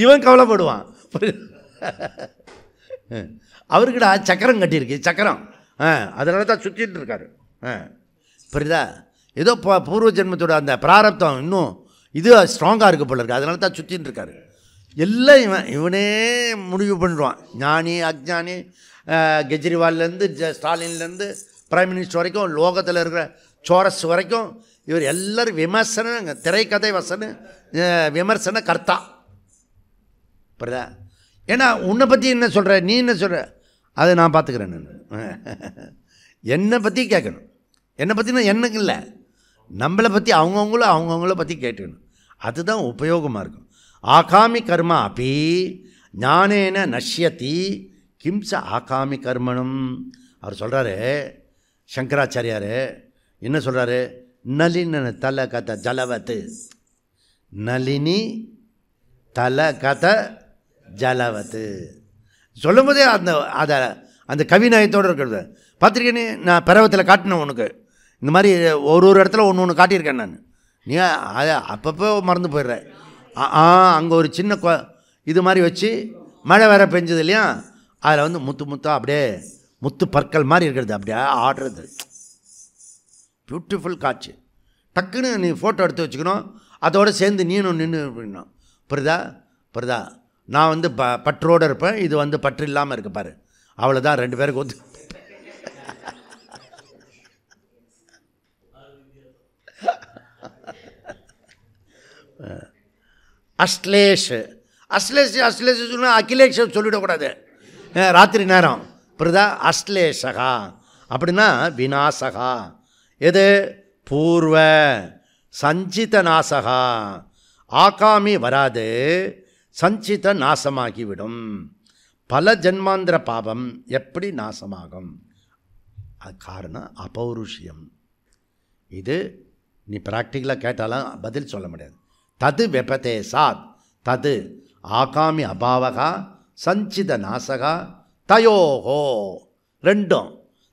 இவன் கவலைப்படுவான். அவருக்குடா சக்கரம் கட்டியிருக்கு, சக்கரம், அதனால தான் சுற்றிட்டு இருக்காரு. புரியுதா? ஏதோ பூர்வ ஜென்மத்தோட அந்த பிராரப்தம் இன்னும் இது ஸ்ட்ராங்காக இருக்குது போல இருக்குது, அதனால தான் சுற்றின்னு இருக்காரு. எல்லாம் இவனே முடிவு பண்ணிடுவான். ஞானி அக்ஞானி, கெஜ்ரிவால்லேருந்து ஸ்டாலின்லேருந்து பிரைம் மினிஸ்டர் வரைக்கும், லோகத்தில் இருக்கிற சோரஸ் வரைக்கும் இவர் எல்லோரும் விமர்சன திரைக்கதை வசன விமர்சன கர்த்தா. புரியுதா? ஏன்னா உன்னை பற்றி என்ன சொல்கிற, நீ என்ன சொல்கிற, அதை நான் பார்த்துக்கிறேன். நான் என்னை பற்றி கேட்கணும். என்னை பற்றினா எனக்கு இல்லை, நம்மளை பற்றி அவங்கவுங்கள பற்றி கேட்டுக்கணும். அதுதான் உபயோகமாக இருக்கும். ஆகாமி கர்மா அப்படி ஞானேன நஷ்யதி கிம்ச ஆகாமி கர்மனும். அவர் சொல்கிறாரு, சங்கராச்சாரியார் என்ன சொல்கிறாரு? நளின தல கத ஜலவத்து, நளினி தல கத ஜலவத்து சொல்லும் போதே அந்த கவிநயத்தோடு இருக்கிறது. பார்த்துருக்கேனே, நான் பரவத்தில் காட்டினேன் உனக்கு. இந்த மாதிரி ஒரு இடத்துல ஒன்று காட்டியிருக்கேன் நான். நீ அதை அப்பப்போ மறந்து போயிடுற. அங்கே ஒரு சின்ன இது மாதிரி வச்சு மழை வேற பெஞ்சது இல்லையா, அதில் வந்து முத்தா அப்படியே முத்து பற்கள் மாதிரி இருக்கிறது, அப்படியே ஆடுறது. பியூட்டிஃபுல் காட்சி. டக்குன்னு நீ ஃபோட்டோ எடுத்து வச்சுக்கணும், அதோடு சேர்ந்து நீனும் நின்று இருக்கணும். புரியுதா? நான் வந்து பற்றோடு இருப்பேன், இது வந்து பற்று இல்லாமல் இருக்கு பாரு, அவ்வளோதான். 2 பேருக்கு ஒத்து. அஸ்லேஷ் சொன்னால் அகிலேஷ் சொல்லிவிடக்கூடாது ராத்திரி நேரம். புரியுதா? அஸ்லேஷகா அப்படின்னா விநாசகா. எது? பூர்வ சஞ்சித நாசகா. ஆகாமி வராது, சஞ்சித நாசமாகிவிடும். பல ஜென்மாந்திர பாவம் எப்படி நாசமாகும்? அது காரணம் அபௌருஷியம். இது நீ ப்ராக்டிக்கலாக கேட்டாலும் பதில் சொல்ல முடியாது. தது வெபதே சாத், தது ஆகாமி அபாவகா சஞ்சித நாசகா தயோகோ, ரெண்டும்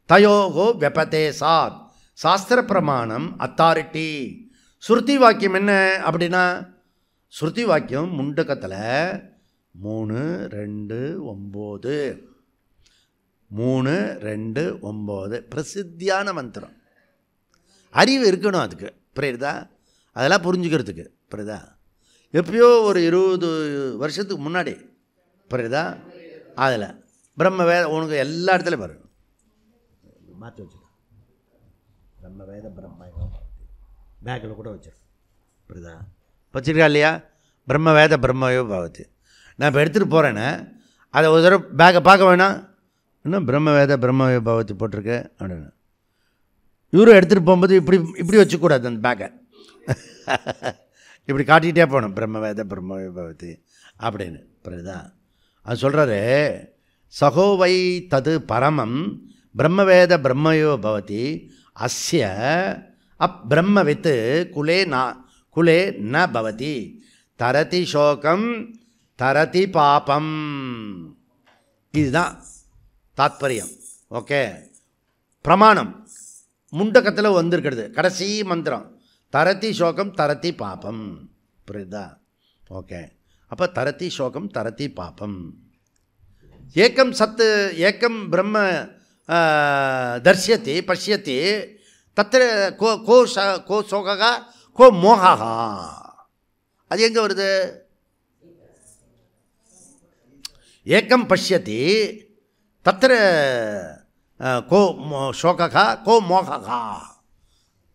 தயோகோ வெபதே சாத். சாஸ்திர பிரமாணம் அத்தாரிட்டி. ஸ்ருதி வாக்கியம் என்ன அப்படின்னா, ஸ்ருதி வாக்கியம் முண்டகத்தில் 3-2-9 3-2-9 பிரசித்தியான மந்திரம். அறிவு இருக்கணும் அதுக்கு. புரியுதா? அதெல்லாம் புரிஞ்சுக்கிறதுக்கு. புரியுதா? எப்பயோ ஒரு 20 வருஷத்துக்கு முன்னாடி, புரியுதா, அதில் பிரம்ம வேத உனக்கு எல்லா இடத்துலையும் பாருங்க மாற்றி வச்சுருக்கேன். பிரம்ம வேத பிரம்ம பேக்கில் கூட வச்சுருக்கேன். புரியுதா? வச்சுருக்கா இல்லையா? பிரம்ம வேத பிரம்மயோ பாவத்து. நான் இப்போ எடுத்துகிட்டு போகிறேன்னு அதை ஒரு தடவை பேக்கை பார்க்க வேணாம், இன்னும் பிரம்ம வேத பிரம்மயோ பாவத்து போட்டிருக்கேன் அப்படின்னு. இவரும் எடுத்துகிட்டு போகும்போது இப்படி வச்சுக்கூடாது அந்த பேக்கை, இப்படி காட்டிகிட்டே போகணும். பிரம்ம வேத பிரம்மயோ பவதி அப்படின்னு. புரியுதா? அது சொல்கிறாரு, சகோவை தது பரமம் பிரம்மவேத பிரம்மயோ பவதி அஸ்ய அப்பிரம்மவித்து குலே ந பவதி தரதி சோகம் தரதி பாபம். இதுதான் தாத்பரியம். ஓகே, பிரமாணம் முண்டகத்தில் வந்திருக்கிறது. கடைசி மந்திரம் தரதி சோகம் தரதி பாபம். புரியுதா? ஓகே, அப்போ தரதி சோகம் தரதி பாபம். ஏக்கம் சத்து ஏக்கம் பிரம்ம தர்சியதி பஷ்யதி தத்திர கோ சோகா கோ மோகா. அது எங்கே வருது? ஏக்கம் பஷ்யதி தத்திர கோ சோகா கோ மோகா.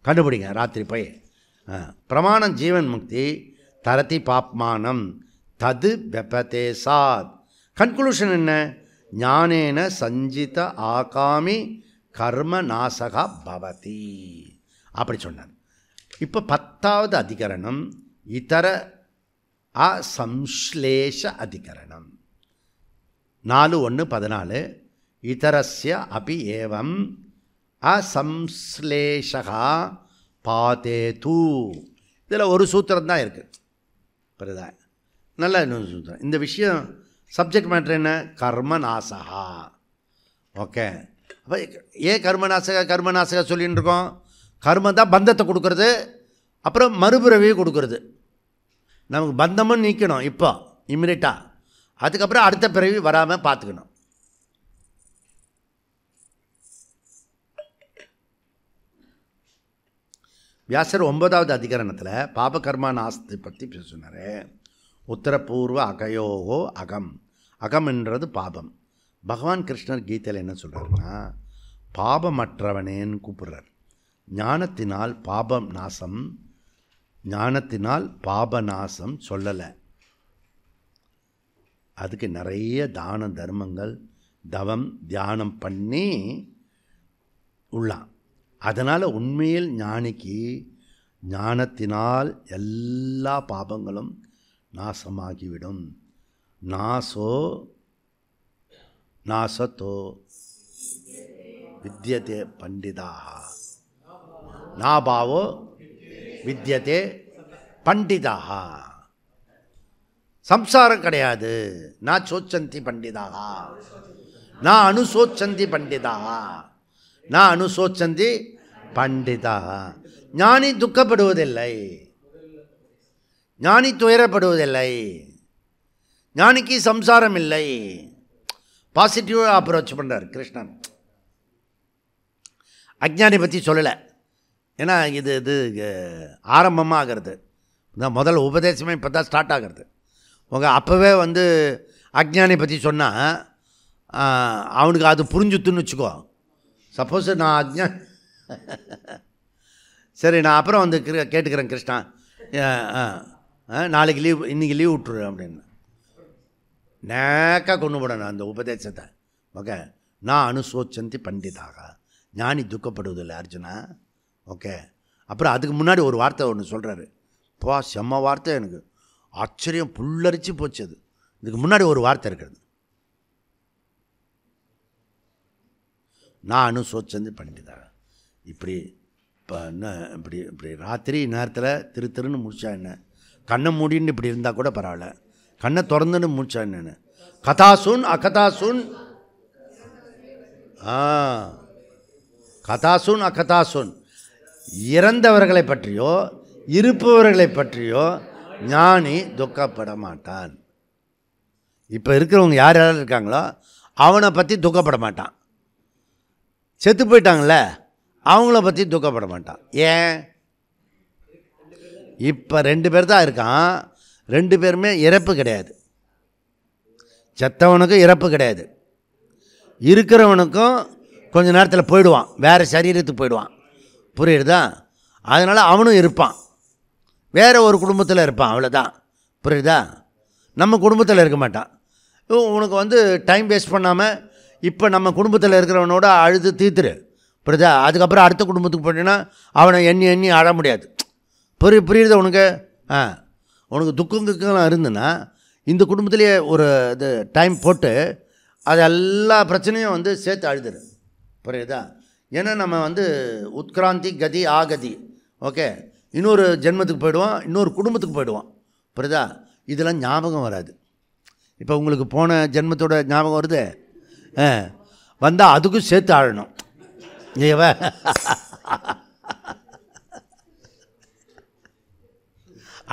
கண்டுபிடிங்க ராத்திரி போய். பிரமாணம் ஜீவன் முக்தி, தரதி பாப்மானம், தது வெபதே சாத். கன்க்ளூஷன் என்ன? ஞானேன சஞ்சித ஆகாமி கர்ம நாசகா பவதி. அப்படி சொன்னார். இப்போ 10வது அதிகரணம் இதர அசம்ஸ்லேஷ அதிகரணம். 4 1 14 இதரஸ்ய அபி ஏவம் அசம்ஸ்லேஷகா பாதேது. இதில் ஒரு சூத்திரம் தான் இருக்குது. புரியுதா? நல்ல இன்னொரு சூத்திரம். இந்த விஷயம் சப்ஜெக்ட் மேட்ரு என்ன? கர்மநாசகா. ஓகே. அப்போ ஏன் கர்மநாசகா சொல்லின்னு இருக்கோம்? கர்மம் தான் பந்தத்தை கொடுக்கறது, அப்புறம் மறுபிறவியை கொடுக்கறது. நமக்கு பந்தமும் நீக்கணும் இப்போ இம்மிடியட்டாக, அதுக்கப்புறம் அடுத்த பிறவி வராமல் பார்த்துக்கணும். வியாசர் 9வது அதிகரணத்தில் பாபகர்மா நாஸ்தி பற்றி பேசுனார். உத்தரபூர்வ அகயோகோ அகம். அகம்ன்றது பாபம். பகவான் கிருஷ்ணர் கீதையில் என்ன சொல்கிறாருன்னா, பாபமற்றவனேன்னு கூப்பிடுறார். ஞானத்தினால் பாபம் நாசம், ஞானத்தினால் பாப நாசம் சொல்லலை. அதுக்கு நிறைய தான தர்மங்கள் தவம் தியானம் பண்ணி உள்ளான். அதனால் உண்மையில் ஞானிக்கு ஞானத்தினால் எல்லா பாபங்களும் நாசமாகிவிடும். நாசத்தோ வித்யதே பண்டிதாக, நாபாவோ வித்யதே பண்டிதாக. சம்சாரம் கிடையாது. நான் சோச்சந்தி பண்டிதாக, நான் அனுசோச்சந்தி பண்டிதாக, நான் அனுசோச்சந்தி பண்டிதாக. ஞானி துக்கப்படுவதில்லை, ஞானி துயரப்படுவதில்லை, ஞானிக்கு சம்சாரம் இல்லை. பாசிட்டிவாக அப்ரோச் பண்ணுறார் கிருஷ்ணன். அஜ்ஞானி பற்றி சொல்லலை. ஏன்னா இது ஆரம்பமாக ஆகிறது. முதல் உபதேசமே இப்போ தான் ஸ்டார்ட் ஆகிறது. உங்கள் அப்போவே அஜ்ஞானி பற்றி சொன்னால் அவனுக்கு அது புரிஞ்சுத்துன்னு வச்சுக்கோ. சப்போஸ் நான் சரி நான் அப்புறம் கேட்டுக்கிறேன் கிருஷ்ணா, நாளைக்கு லீவ், இன்றைக்கி லீவ் விட்டுரு அப்படின்னு நேக்காக கொண்டு போடணும் அந்த உபதேசத்தை. ஓகே. நான் அனுசோச்சந்தி பண்டிதாக, ஞானி துக்கப்படுவதில்லை அர்ஜுனா. ஓகே. அப்புறம் அதுக்கு முன்னாடி ஒரு வார்த்தை ஒன்று சொல்கிறாரு. செம்ம வார்த்தை, எனக்கு ஆச்சரியம் புல்லரிச்சு போச்சு. அது இதுக்கு முன்னாடி ஒரு வார்த்தை இருக்கிறது. நான் அனுசோச்சந்தி பண்டிதாக. இப்படி இப்போ என்ன, இப்படி ராத்திரி நேரத்தில் திருன்னு முடிச்சா என்ன, கண்ணை மூடின்னு இப்படி இருந்தால் கூட பரவாயில்ல, கண்ணை திறந்துன்னு முடிச்சா என்னென்னு. கதாசூன் அகதாசூன், கதாசூன் அகதாசூன், இறந்தவர்களை பற்றியோ இருப்பவர்களை பற்றியோ ஞானி துக்கப்பட மாட்டான். இப்போ இருக்கிறவங்க யார் யாரும் இருக்காங்களோ அவனை பற்றி துக்கப்பட மாட்டான். செத்து போயிட்டாங்கள அவங்கள பற்றி துக்கப்பட மாட்டான். ஏன்? இப்போ 2 பேர் தான் இருக்கான். 2 பேருமே இறப்பு கிடையாது. செத்தவனுக்கும் இறப்பு கிடையாது, இருக்கிறவனுக்கும் கொஞ்ச நேரத்தில் போயிடுவான், வேறு சரீரத்துக்கு போயிடுவான். புரியுதா? அதனால் அவனும் இருப்பான், வேறு ஒரு குடும்பத்தில் இருப்பான், அவ்வளோதான். புரியுதா? நம்ம குடும்பத்தில் இருக்க மாட்டான். உனக்கு டைம் வேஸ்ட் பண்ணாமல் இப்போ நம்ம குடும்பத்தில் இருக்கிறவனோட அழுது தீர்த்துரு. புரியுதா? அதுக்கப்புறம் அடுத்த குடும்பத்துக்கு போயிட்டேன்னா அவனை எண்ணி அழ முடியாது. புரியுது உனக்கு? உனக்கு துக்கங்கலாம் இருந்துன்னா இந்த குடும்பத்திலேயே ஒரு இது டைம் போட்டு அது எல்லா பிரச்சனையும் சேர்த்து அழுதுரு. புரியுதா? ஏன்னா நம்ம உத்கிராந்தி கதி ஆகதி. ஓகே. இன்னொரு ஜென்மத்துக்கு போயிடுவான், இன்னொரு குடும்பத்துக்கு போயிடுவான். புரியுதா? இதெல்லாம் ஞாபகம் வராது. இப்போ உங்களுக்கு போன ஜென்மத்தோட ஞாபகம் வருது, வந்தால் அதுக்கும் சேர்த்து ஆழணும். ஏவ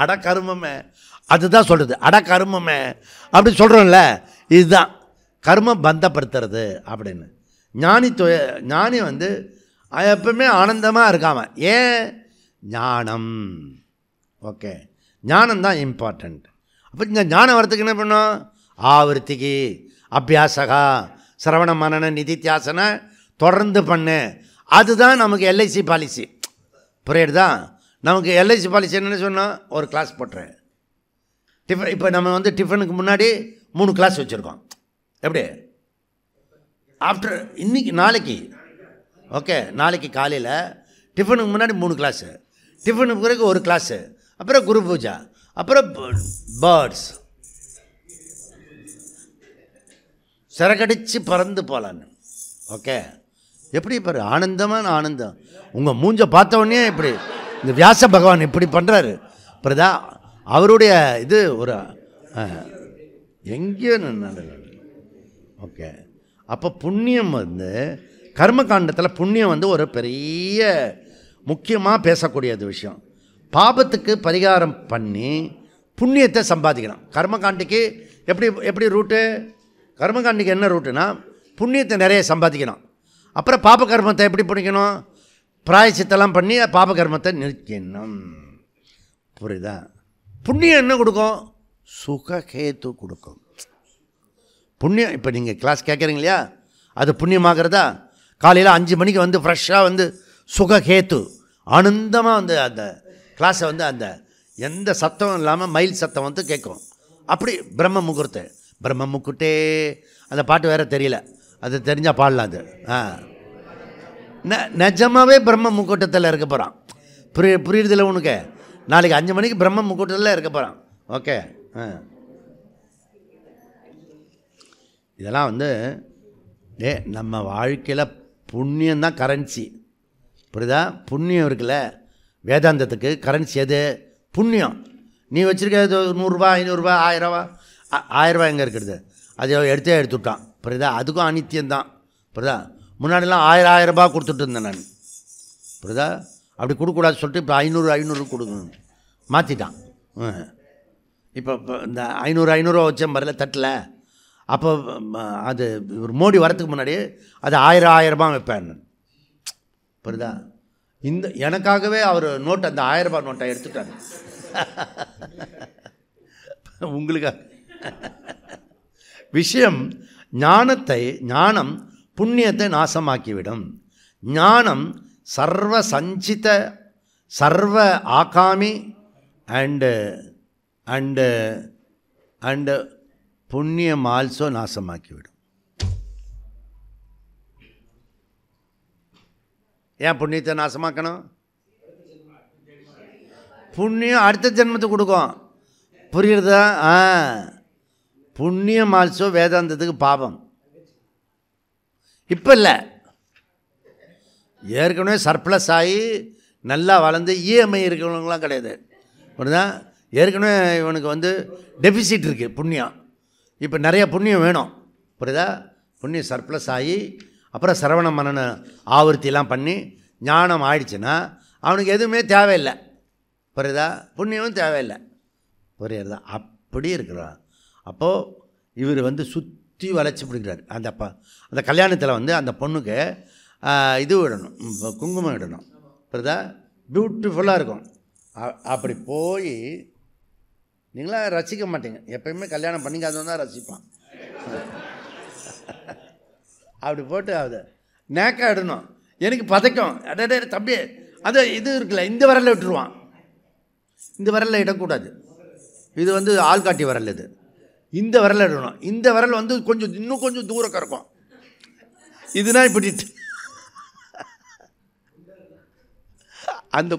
அடக்கருமமே, அதுதான் சொல்கிறது. அடக்கருமமே அப்படி சொல்கிறோம்ல, இதுதான் கர்மம் பந்தப்படுத்துறது அப்படின்னு. ஞானி எப்பவுமே ஆனந்தமாக இருக்காம. ஏன்? ஞானம். ஓகே. ஞானம்தான் இம்பார்ட்டண்ட். அப்போ இந்த ஞானம் வரத்துக்கு என்ன பண்ணோம்? ஆவர்த்திக்கு அபியாசகா சிரவண மனன நிதித்தியாசன தொடர்ந்து பண்ணு. அதுதான் நமக்கு எல்ஐசி பாலிசி. புரியுதா? நமக்கு எல்ஐசி பாலிசி என்னென்னு சொன்னால் ஒரு கிளாஸ் போட்டுறேன். இப்போ நம்ம டிஃபனுக்கு முன்னாடி 3 கிளாஸ் வச்சுருக்கோம். எப்படி? ஆஃப்டர் நாளைக்கு ஓகே, நாளைக்கு காலையில் டிஃபனுக்கு முன்னாடி 3 கிளாஸு, டிஃபனுக்கு பிறகு ஒரு கிளாஸு, அப்புறம் குரு பூஜா, அப்புறம் பேர்ட்ஸ். சிறகடிச்சு பறந்து போகலான்னு. ஓகே, எப்படி பாரு, ஆனந்தமான ஆனந்தம். உங்கள் மூஞ்ச பார்த்த உடனே இப்படி இந்த வியாச பகவான் இப்படி பண்ணுறாரு. பிரதா அவருடைய இது ஒரு எங்கேயோ நல்ல. ஓகே, அப்போ புண்ணியம் வந்து கர்மகாண்டத்தில் புண்ணியம் வந்து ஒரு பெரிய முக்கியமாக பேசக்கூடியது விஷயம். பாபத்துக்கு பரிகாரம் பண்ணி புண்ணியத்தை சம்பாதிக்கணும். கர்மகாண்டிக்கு எப்படி ரூட்டு? கர்மகாண்டிக்கு என்ன ரூட்டுனா புண்ணியத்தை நிறைய சம்பாதிக்கணும். அப்புறம் பாப கர்மத்தை எப்படி பிடிக்கணும்? பிராயச்சித்தெல்லாம் பண்ணி பாப கர்மத்தை நிறுத்திக்கணும். புரியுதா? புண்ணியம் என்ன கொடுக்கும்? சுகஹேத்து கொடுக்கும். புண்ணியம் இப்போ நீங்கள் கிளாஸ் கேட்குறீங்க இல்லையா, அது புண்ணியமாகிறதா? காலையில் 5 மணிக்கு வந்து ஃப்ரெஷ்ஷாக வந்து சுகஹேத்து ஆனந்தமாக வந்து அந்த கிளாஸை வந்து அந்த எந்த சத்தம் இல்லாமல் மயில் சத்தம் வந்து கேட்கும். அப்படி பிரம்ம முகூர்த்தே அந்த பாட்டு வேறு தெரியல, அது தெரிஞ்சால் பாடலாம். அது நிஜமாகவே பிரம்ம முகூர்த்தத்தில் இருக்க போகிறான். புரியுறதில்ல உனக்கு? நாளைக்கு 5 மணிக்கு பிரம்ம முகூர்த்தத்தில் இருக்க போகிறான். ஓகே, இதெல்லாம் வந்து நம்ம வாழ்க்கையில் புண்ணியந்தான் கரன்சி. புரியுதா? புண்ணியம் இருக்குல்ல, வேதாந்தத்துக்கு கரன்சி எது? புண்ணியம். நீ வச்சுருக்க 100 ரூபா 500 ரூபா 1000 ரூபா 1000 ரூபா எங்கே இருக்கிறது? அது எடுத்து விட்டான். புரியுதா? அதுக்கும் அனித்தியம்தான். புரியுதா? முன்னாடிலாம் 1000 ரூபா கொடுத்துட்டு இருந்தேன் நான். புரியுதா? அப்படி கொடுக்கக்கூடாது சொல்லிட்டு இப்போ 500 கொடுக்கணும் மாற்றிட்டான். இப்போ இந்த 500 வச்சேன் வரல தட்டில். அப்போ அது மோடி வரத்துக்கு முன்னாடி அது 1000 ரூபா வைப்பேன். புரியுதா? இந்த எனக்காகவே அவர் நோட்டு அந்த 1000 ரூபா நோட்டை எடுத்துட்டாங்க. உங்களுக்காக விஷயம் ஞானம் புண்ணியத்தை நாசமாக்கிவிடும். ஞானம் சர்வ சஞ்சித சர்வ ஆகாமி அண்டு புண்ணியம் ஆல்சோ நாசமாக்கிவிடும். ஏன் புண்ணியத்தை நாசமாக்கணும்? புண்ணியம் அடுத்த ஜென்மத்தை கொடுக்கும். புரியுறதா? புண்ணியம் ஆல்சோ வேதாந்தத்துக்கு பாவம். இப்போ இல்லை, ஏற்கனவே சர்ப்ளஸ் ஆகி நல்லா வளர்ந்து இஎம்ஐ இருக்கிறவங்களாம் கிடையாது. புரியுதா? ஏற்கனவே இவனுக்கு வந்து டெபிசிட் இருக்குது புண்ணியம். இப்போ நிறைய புண்ணியம் வேணும். புரியுதா? புண்ணியம் சர்ப்ளஸ் ஆகி அப்புறம் சரவண மனன ஆவர்த்திலாம் பண்ணி ஞானம் ஆயிடுச்சுன்னா அவனுக்கு எதுவுமே தேவையில்லை. புரியுதா? புண்ணியமும் தேவையில்லை. புரியுறதா? அப்படி இருக்கிறான். அப்போது இவர் வந்து சுற்றி வளைச்சி பிடிக்கிறார். அந்த கல்யாணத்தில் வந்து அந்த பொண்ணுக்கு இது விடணும், குங்குமம் விடணும். புரியுதா? பியூட்டிஃபுல்லாக இருக்கும். அப்படி போய் நீங்களாம் ரசிக்க மாட்டீங்க. எப்பயுமே கல்யாணம் பண்ணிக்காதவன் தான் ரசிப்பான். அப்படி போட்டு அதை நேக்காக இடணும். எனக்கு பதைக்கும். அடே தம்பி, அது இது இருக்குல்ல, இந்த விரலில் விட்டுருவான். இந்த விரலில் இடக்கூடாது. இது வந்து ஆள்காட்டி விரல். இது இந்த விரலில் இடணும். இந்த விரல் வந்து இன்னும் கொஞ்சம் தூரம் கறக்கும். இதுனா இப்படி அந்த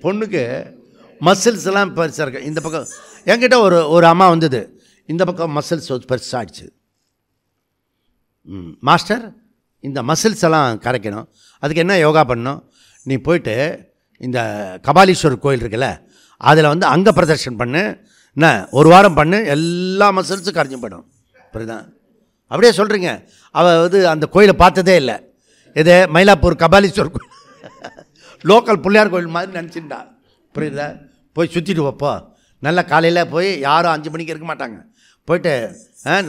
பொண்ணுக்கு மசில்ஸ் எல்லாம் பெருசாக இருக்கு. இந்த பக்கம் என்கிட்ட ஒரு அம்மா வந்தது. இந்த பக்கம் மசில்ஸ் பெருசாகிடுச்சு. மாஸ்டர், இந்த மசில்ஸ் எல்லாம் கரைக்கணும், அதுக்கு என்ன யோகா பண்ணணும்? நீ போயிட்டு இந்த கபாலீஸ்வரர் கோயில் இருக்குல்ல, அதில் வந்து அங்க பிரதர்ஷன் பண்ணு, என்ன 1 வாரம் பண்ணு, எல்லா மசில்ஸும் கரைஞ்சி போயிடும். புரியுதா? அப்படியே சொல்கிறீங்க. அவள் வந்து அந்த கோயிலை பார்த்ததே இல்லை. இது மயிலாப்பூர் கபாலீஸ்வரர் கோயில் லோக்கல் பிள்ளையார் கோயில் மாதிரி நினச்சிட்டா. புரியுதா? போய் சுற்றிட்டு வைப்போ. நல்லா காலையில் போய் யாரும் 5 மணிக்கு இருக்க மாட்டாங்க. போயிட்டு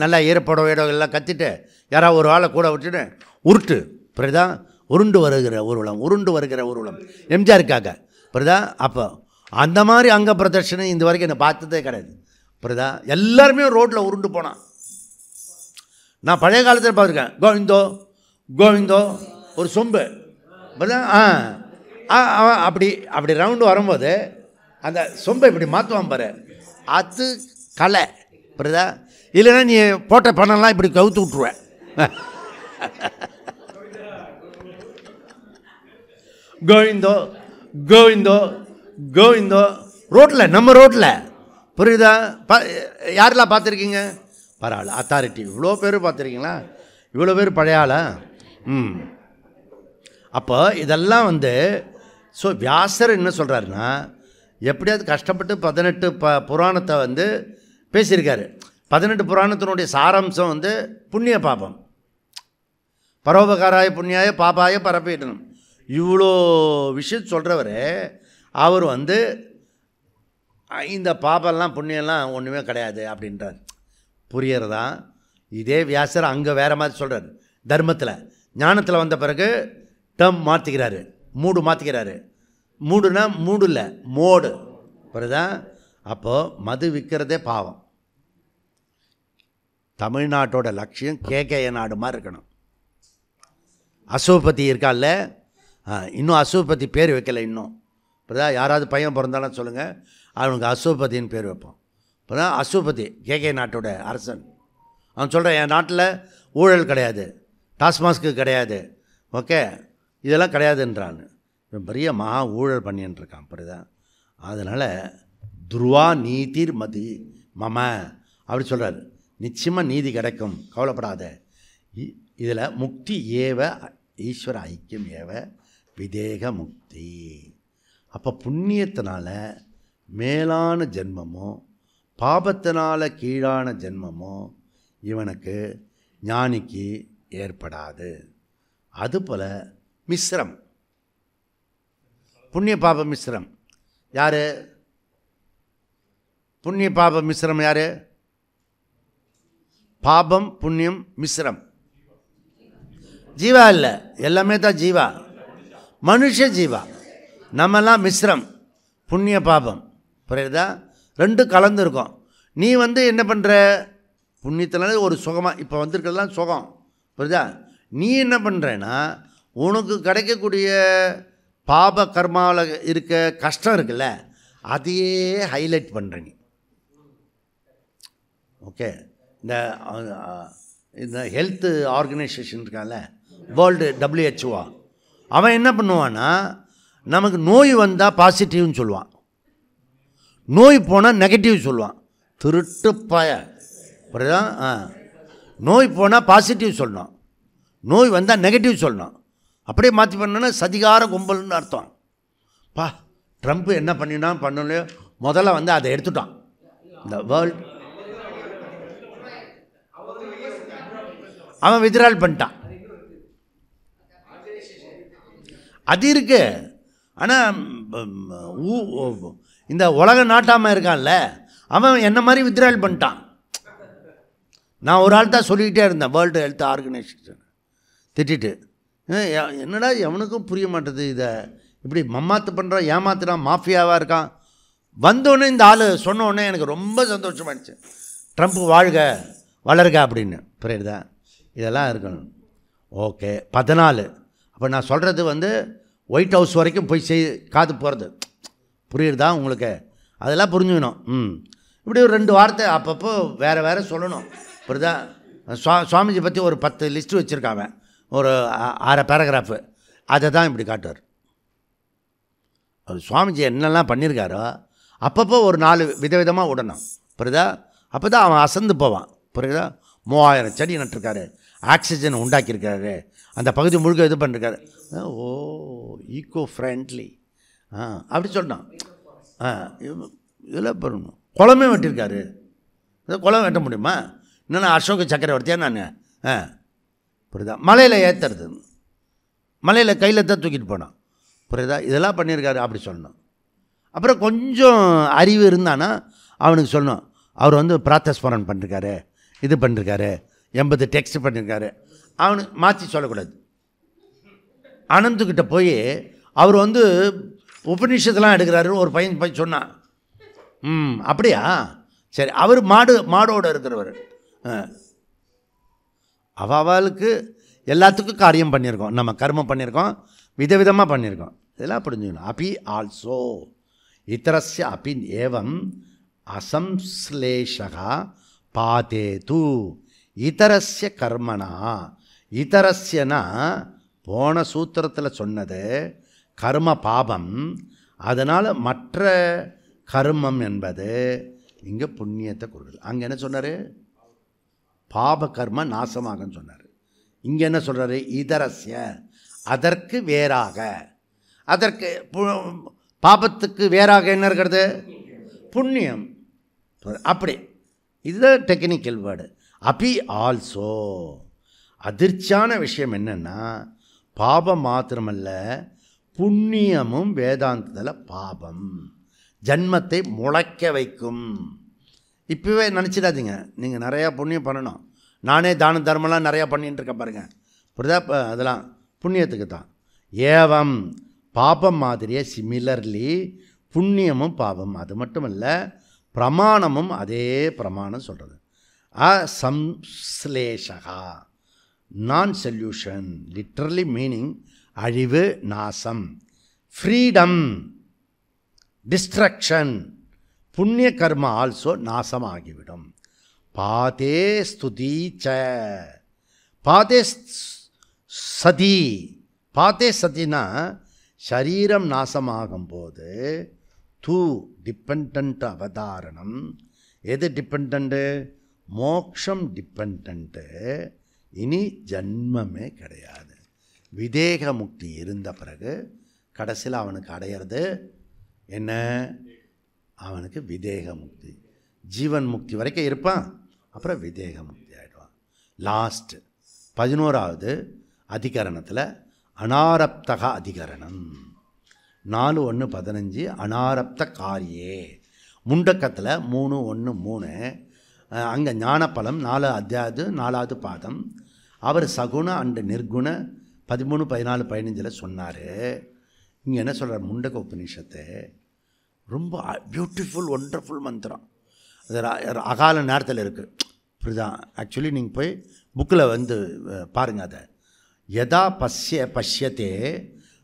நல்லா ஈரப்படம் எல்லாம் கத்திட்டு யாராவது ஒரு ஆளை கூட விட்டுட்டு உருட்டு. புரியுதா? உருண்டு வருகிற ஊர்வலம் எம்ஜிஆருக்காக. புரியுதா? அப்போ அந்த மாதிரி அங்க பிரதர்ஷனை இந்த வரைக்கும் என்னை பார்த்ததே கிடையாது. புரியுதா? எல்லாருமே ரோட்டில் உருண்டு போனான். நான் பழைய காலத்தில் பார்த்துருக்கேன். கோவிந்தோ ஒரு சொம்பு. புரியுதா? அப்படி ரவுண்டு வரும்போது அந்த சொம்பை இப்படி மாற்றுவான் பாரு, அது கலை. புரியுதா? இல்லைன்னா நீ போட்ட பணம்லாம் இப்படி கவுத்து விட்ருவேன். கோவிந்தோ ரோட்டில், நம்ம ரோட்டில். புரியுதா? யாரெல்லாம் பார்த்துருக்கீங்க? பரவாயில்ல, அத்தாரிட்டி. இவ்வளோ பேர் பார்த்துருக்கீங்களா? இவ்வளோ பேர் பழைய ஆளா? அப்போ இதெல்லாம் வந்து ஸோ வியாசர் என்ன சொல்கிறாருன்னா, எப்படியாவது கஷ்டப்பட்டு 18 புராணத்தை வந்து பேசியிருக்காரு. 18 புராணத்தினுடைய சாராம்சம் வந்து புண்ணிய பாபம். பரோபகாராய புண்ணியாய பாபாய பரப்பீட்டனம். இவ்வளோ விஷயம் சொல்கிறவர் அவர் வந்து இந்த பாபெல்லாம் புண்ணியெல்லாம் ஒன்றுமே கிடையாது அப்படின்றார். புரியறதா? இதே வியாசர் அங்கே வேறு மாதிரி சொல்கிறார். தர்மத்தில் ஞானத்தில் வந்த பிறகு டேர்ம் மாற்றிக்கிறாரு, மூடு மாற்றிக்கிறாரு. மூடுனா மூடு இல்லை, மோடு. புரியுதா? அப்போது மது விற்கிறதே பாவம். தமிழ்நாட்டோட லட்சியம் கேகே நாடு மாதிரி இருக்கணும். அசுவபதி இருக்கால்ல, இன்னும் அசுவபதி பேர் வைக்கலை இன்னும். புரியுதா? யாராவது பையன் பிறந்தாலும் சொல்லுங்கள், அவனுக்கு அசுவபதின்னு பேர் வைப்போம். இப்போ தான் அசுவபதி கேகே நாட்டோட அரசன். அவன் சொல்கிறான், என் நாட்டில் ஊழல் கிடையாது, டாஸ்மாஸ்க்கு கிடையாது, ஓகே, இதெல்லாம் கிடையாதுன்றான். இவன் பெரிய மகா ஊழல் பண்ணின்ட்டுருக்கான். புரியுதா? அதனால் துருவா நீதிர் மதி மம அப்படி சொல்கிறார். நிச்சயமாக நீதி கிடைக்கும், கவலைப்படாத. இதில் முக்தி ஏவ ஈஸ்வர ஐக்கியம் ஏவ விதேக முக்தி. அப்போ புண்ணியத்தினால மேலான ஜென்மமோ பாபத்தினால் கீழான ஜென்மமோ இவனுக்கு ஞானிக்கு ஏற்படாது. அதுபோல் மிஸ்ரம், புண்ணிய பாப மிஸ்ரம். யார் புண்ணிய பாப மிஸ்ரம்? யார்? பாபம் புண்ணியம் மிஸ்ரம். ஜீவா இல்லை, எல்லாமே தான் ஜீவா, மனுஷ ஜீவா. நம்மெல்லாம் மிஸ்ரம், புண்ணிய பாபம். புரியுதா? ரெண்டு கலந்துருக்கோம். நீ வந்து என்ன பண்ணுற? புண்ணியத்தினால ஒரு சுகமாக இப்போ வந்திருக்கிறதுலாம் சுகம். புரியுதா? நீ என்ன பண்ணுறேன்னா, உனக்கு கிடைக்கக்கூடிய பாப கர்மாவில் இருக்க கஷ்டம் இருக்குல்ல, அதையே ஹைலைட் பண்ணுற நீ. ஓகே, இந்த ஹெல்த் ஆர்கனைசேஷன் இருக்கான்ல, வேர்ல்டு WHO, அவன் என்ன பண்ணுவான்னா, நமக்கு நோய் வந்தால் பாசிட்டிவ்னு சொல்லுவான், நோய் போனால் நெகட்டிவ் சொல்லுவான். திருட்டு பாய. புரியுதா? நோய் போனால் பாசிட்டிவ் சொல்லணும், நோய் வந்தால் நெகட்டிவ் சொல்லணும். அப்படியே மாற்றி பண்ணோன்னா சதிகார கும்பல்னு அர்த்தம். பா, ட்ரம்ப் என்ன பண்ணினா பண்ணலையோ முதல்ல வந்து அதை எடுத்துட்டான். இந்த வேர்ல்டு அவன் வித்ட்ரால் பண்ணிட்டான். அது இருக்கு. ஆனால் இந்த உலக நாட்டாமல் இருக்கான்ல, அவன் என்ன மாதிரி வித்ட்ரால் பண்ணிட்டான். நான் ஒரு ஆள் தான் சொல்லிக்கிட்டே இருந்தேன், வேர்ல்டு ஹெல்த் ஆர்கனைசேஷன் திட்டிட்டு. என்னடா எவனுக்கும் புரிய மாட்டேது, இதை இப்படி மம்மாத்து பண்ணுறான், ஏமாத்துறான், மாஃபியாவாக இருக்கான். வந்தோடனே இந்த ஆள் சொன்னோடனே எனக்கு ரொம்ப சந்தோஷமாயிடுச்சு. ட்ரம்ப் வாழ்க வளர்க அப்படின்னு. புரியுதா? இதெல்லாம் இருக்கணும். ஓகே, 14. அப்போ நான் சொல்கிறது வந்து ஒயிட் ஹவுஸ் வரைக்கும் போய் காது போகிறது. புரியுறதா உங்களுக்கு? அதெல்லாம் புரிஞ்சுக்கணும். இப்படி ஒரு 2 வார்த்தை அப்பப்போ வேறு வேறு சொல்லணும். புரியுதா? சுவாமிஜி பற்றி ஒரு 10 லிஸ்ட்டு வச்சுருக்காங்க, ஒரு 6 பேராகிராஃபு. அதை தான் இப்படி காட்டுவார். அவர் சுவாமிஜி என்னெல்லாம் பண்ணியிருக்காரோ அப்பப்போ ஒரு 4 விதவிதமாக விடணும். புரியுதா? அப்போ தான் அவன் அசந்து போவான். புரியுதா? 3000 செடி நட்டுருக்காரு, ஆக்சிஜன் உண்டாக்கியிருக்காரு, அந்த பகுதி முழுக்க இது பண்ணிருக்காரு. ஓ, ஈக்கோ ஃப்ரெண்ட்லி அப்படி சொன்னான். இதெல்லாம் பண்ணணும். குளமே வெட்டியிருக்காரு. குளம் வெட்ட முடியுமா? என்னென்னா அசோக சக்கரவர்த்தியா நான்? புரியுதா? மலையில் ஏற்றுறது, மலையில் கையில் தான் தூக்கிட்டு போனான். புரியுதா? இதெல்லாம் பண்ணியிருக்காரு அப்படி சொல்லணும். அப்புறம் கொஞ்சம் அறிவு இருந்தானா அவனுக்கு சொல்லணும், அவர் வந்து பிராத்தஸ்மரன் பண்ணிருக்காரு, இது பண்ணிருக்காரு, 80 டெக்ஸ்ட் பண்ணியிருக்காரு. அவனுக்கு மாற்றி சொல்லக்கூடாது. அனந்துக்கிட்ட போய் அவர் வந்து உபநிஷத்துலாம் எடுக்கிறாருன்னு ஒரு பையன் போய் சொன்னான். அப்படியா? சரி, அவர் மாடோடு இருக்கிறவர். அவளுக்கு எல்லாத்துக்கும் காரியம் பண்ணியிருக்கோம், நம்ம கர்மம் பண்ணியிருக்கோம், விதவிதமாக பண்ணியிருக்கோம். இதெல்லாம் புரிஞ்சுக்கணும். அபி ஆல்சோ இத்தரஸ்ய அபி ஏவம் அசம்ஸ்லேஷகா பாதேது இதரஸ்ய கர்மனா. இதரஸ்யனா போன சூத்திரத்தில் சொன்னது கர்ம பாபம், அதனால் மற்ற கர்மம் என்பது இங்கே புண்ணியத்தை கொடுக்குது. அங்கே என்ன சொன்னார்? பாப கர்ம நாசமாகன்னு சொன்னார். இங்கே என்ன சொல்கிறாரு? இதரஸ்ய, அதற்கு வேறாக. அதற்கு பாபத்துக்கு வேறாக என்ன இருக்கிறது? புண்ணியம். அப்படி இதுதான் டெக்னிக்கல் வேர்டு. அபி ஆல்சோ. அதிர்ச்சியான விஷயம் என்னென்னா, பாபம் மாத்திரமல்ல, புண்ணியமும் வேதாந்தத்தில் பாபம் ஜன்மத்தை முளைக்க வைக்கும். இப்போவே நினச்சிடாதீங்க நீங்கள் நிறையா புண்ணியம் பண்ணணும். நானே தான தர்மம்லாம் நிறையா பண்ணிகிட்டு இருக்கேன் பாருங்கள், புரியுதா? அதெல்லாம் புண்ணியத்துக்கு தான். ஏவம் பாபம் மாதிரியே சிமிலர்லி புண்ணியமும் பாபம். அது மட்டும் இல்லை, பிரமாணமும் அதே பிரமாணம் சொல்கிறது. அசம்ஸ்லேஷகா, நான் சொல்யூஷன், லிட்ரலி மீனிங் அழிவு, நாசம், ஃப்ரீடம், டிஸ்ட்ரக்ஷன். புண்ணிய கர்மா ஆல்சோ நாசமாகிவிடும். பாதே ஸ்துதி ச, பாதே சதி. பாதே சதினா சரீரம் நாசமாகும்போது தூ டிபெண்ட் அவதாரணம். எது டிபெண்ட்டு? மோக்ஷம் டிபெண்ட்டு. இனி ஜன்மமே கிடையாது. விதேக முக்தி இருந்த பிறகு கடைசியில் அவனுக்கு அடையிறது என்ன? அவனுக்கு விதேக முக்தி. ஜீவன் முக்தி வரைக்கும் இருப்பான், அப்புறம் விதேக முக்தி ஆகிடுவான். லாஸ்ட் 11வது அதிகரணத்தில் அனாரப்தக அதிகரணம் 4:1-15 அனாரப்த காரியே. முண்டக்கத்தில் 3:1-3 அங்கே ஞானப்பலம் 4 அத்தியாயம் 4வது பாதம். அவர் சகுண அண்டு நிர்குண 13, 14, 15 சொன்னார். இங்கே என்ன சொல்கிறார்? முண்டக உபநிஷத்தை ரொம்ப பியூட்டிஃபுல் ஒண்டர்ஃபுல் மந்திரம். அது அகால நேரத்தில் இருக்குது, புரியுதா? ஆக்சுவலி நீங்கள் போய் புக்கில் வந்து பாருங்கள். அதை யதா பஷ்யத்தே